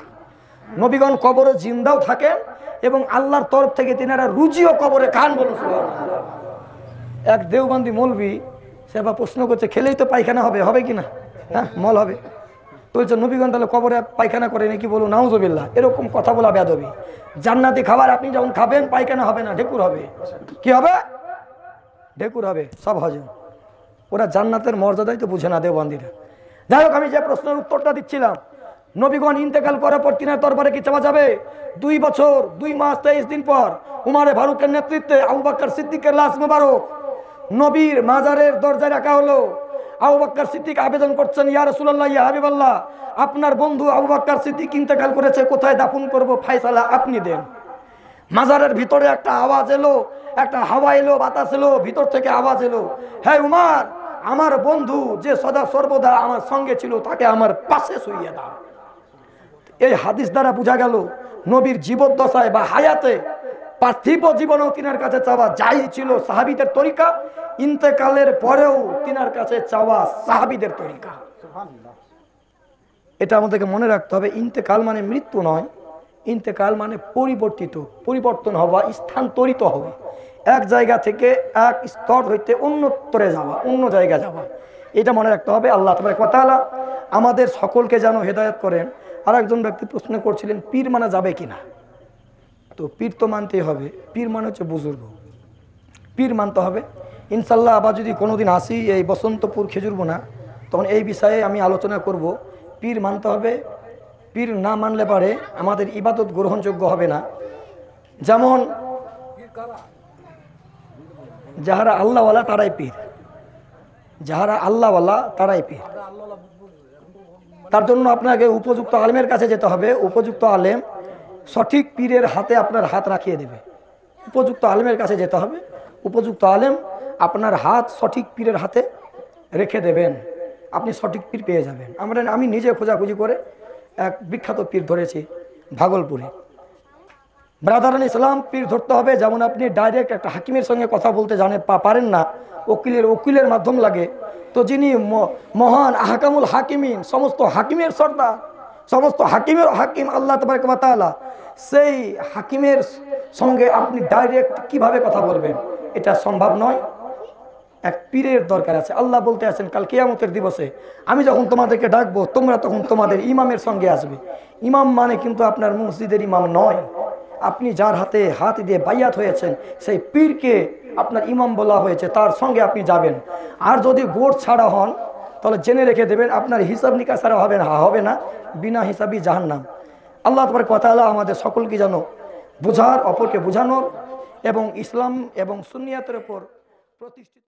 নবীগণ কবরে জিন্দাও থাকেন এবং আল্লাহর তরফ থেকে তিনারা রুজিও কবরে খান। বলুন সুবহানাল্লাহ। এক দেওবন্দি মৌলবি সে আবার প্রশ্ন করছে, খেলেই তো পায়খানা হবে, হবে কি না? হ্যাঁ, মল হবে। বলছে নবীগণ তাহলে কবরে পায়খানা করে নাকি? বলুন নাউজুবিল্লাহ। এরকম কথা বলা বেয়াদবি। জান্নাতি খাবার আপনি যখন খাবেন পায়খানা হবে না, ঢেকুর হবে। কি হবে? ঢেকুর হবে, সব হজম। ওরা জান্নাতের মর্যাদাই তো বুঝে না দেওবন্দিরা। যাই হোক, আমি যে প্রশ্নের উত্তরটা দিচ্ছিলাম, নবীগণ ইন্তেকাল করার পর তিনার দরবারে কি চাওয়া যাবে? 2 বছর 2 মাস 23 দিন পর উমারে ফারুকের নেতৃত্বে আবু বকর সিদ্দিকের লাশ মুবারক নবীর মাজারের দরজায় রাখা হলো। আবু বকর সিদ্দিক আবেদন করছেন, ইয়া রাসূলুল্লাহ, ইয়া হাবিবাল্লাহ, আপনার বন্ধু আবু বকর সিদ্দিক ইন্তেকাল করেছে, কোথায় দাফন করব, ফয়সালা আপনি দেন। মাজারের ভিতরে একটা আওয়াজ এলো, একটা হাওয়া এলো, বাতাস এলো, ভিতর থেকে আওয়াজ এলো, হে উমার, আমার বন্ধু যে সদা সর্বদা আমার সঙ্গে ছিল তাকে আমার পাশে শুইয়ে দাও। এই হাদিস দ্বারা বোঝা গেল নবীর জীবদ্দশায় বা হায়াতে পার্থিব জীবনেও তিনার কাছে চাওয়া যাই ছিল সাহাবীদের তরিকা, ইন্তেকালের পরেও তিনার কাছে চাওয়া সাহাবীদের তরিকা। এটা আমাদেরকে মনে রাখতে হবে। ইন্তেকাল মানে মৃত্যু নয়, ইন্তেকাল মানে পরিবর্তন হওয়া, স্থানান্তরিত হওয়া, এক জায়গা থেকে এক স্তর হইতে অন্যত্তরে যাওয়া, অন্য জায়গায় যাওয়া। এটা মনে রাখতে হবে। আল্লাহ তাবারক ওয়া তাআলা আমাদের সকলকে যেন হেদায়েত করেন। আর একজন ব্যক্তি প্রশ্ন করছিলেন পীর মানা যাবে কিনা। তো পীর তো মানতেই হবে। পীর মানে হচ্ছে বুজুর্গ, পীর মানতে হবে ইনশাল্লাহ। আবার যদি কোনোদিন আসি এই বসন্তপুর খেজুরবোনা, তখন এই বিষয়ে আমি আলোচনা করব। পীর মানতে হবে, পীর না মানলে পারে আমাদের ইবাদত গ্রহণযোগ্য হবে না। যেমন যাহারা আল্লাহওয়ালা তারাই পীর, যাহারা আল্লাহওয়ালা তারাই পীর। তার জন্য আপনাকে উপযুক্ত আলেমের কাছে যেতে হবে। উপযুক্ত আলেম সঠিক পীরের হাতে আপনার হাত রাখিয়ে দেবে। উপযুক্ত আলেমের কাছে যেতে হবে, উপযুক্ত আলেম আপনার হাত সঠিক পীরের হাতে রেখে দেবেন, আপনি সঠিক পীর পেয়ে যাবেন। আমি নিজে খোঁজাখুঁজি করে এক বিখ্যাত পীর ধরেছি ভাগলপুরে। ব্রাদারান ইসলাম, পীর ধরতে হবে যেমন আপনি ডাইরেক্ট একটা হাকিমের সঙ্গে কথা বলতে পারেন না, উকিলের মাধ্যম লাগে, তো যিনি মহান আহকামুল হাকিমিন, সমস্ত হাকিমের সর্দার, সমস্ত হাকিমের হাকিম আল্লাহ তাবারক ওয়া তাআলা, সেই হাকিমের সঙ্গে আপনি ডাইরেক্ট কিভাবে কথা বলবেন? এটা সম্ভব নয়। এক পীরের দরকার আছে। আল্লাহ বলতে আছেন কাল কিয়ামতের দিবসে আমি যখন তোমাদেরকে ডাকবো, তোমরা তখন তোমাদের ইমামের সঙ্গে আসবে। ইমাম মানে কিন্তু আপনার মসজিদের ইমাম নয়, আপনি যার হাতে হাত দিয়ে বাইয়াত হয়েছেন সেই পীরকে আপনার ইমাম বলা হয়েছে, তার সঙ্গে আপনি যাবেন। আর যদি গোট ছাড়া হন তাহলে জেনে রেখে দেবেন আপনার হিসাব নিকাশ ছাড়া হবে না, বিনা হিসাবই জাহান্নাম। আল্লাহ তাবারক ওয়া তাআলা আমাদের সকলকে যেন বোঝার, অপরকে বোঝানোর এবং ইসলাম এবং সুন্নিয়াতের উপর প্রতিষ্ঠিত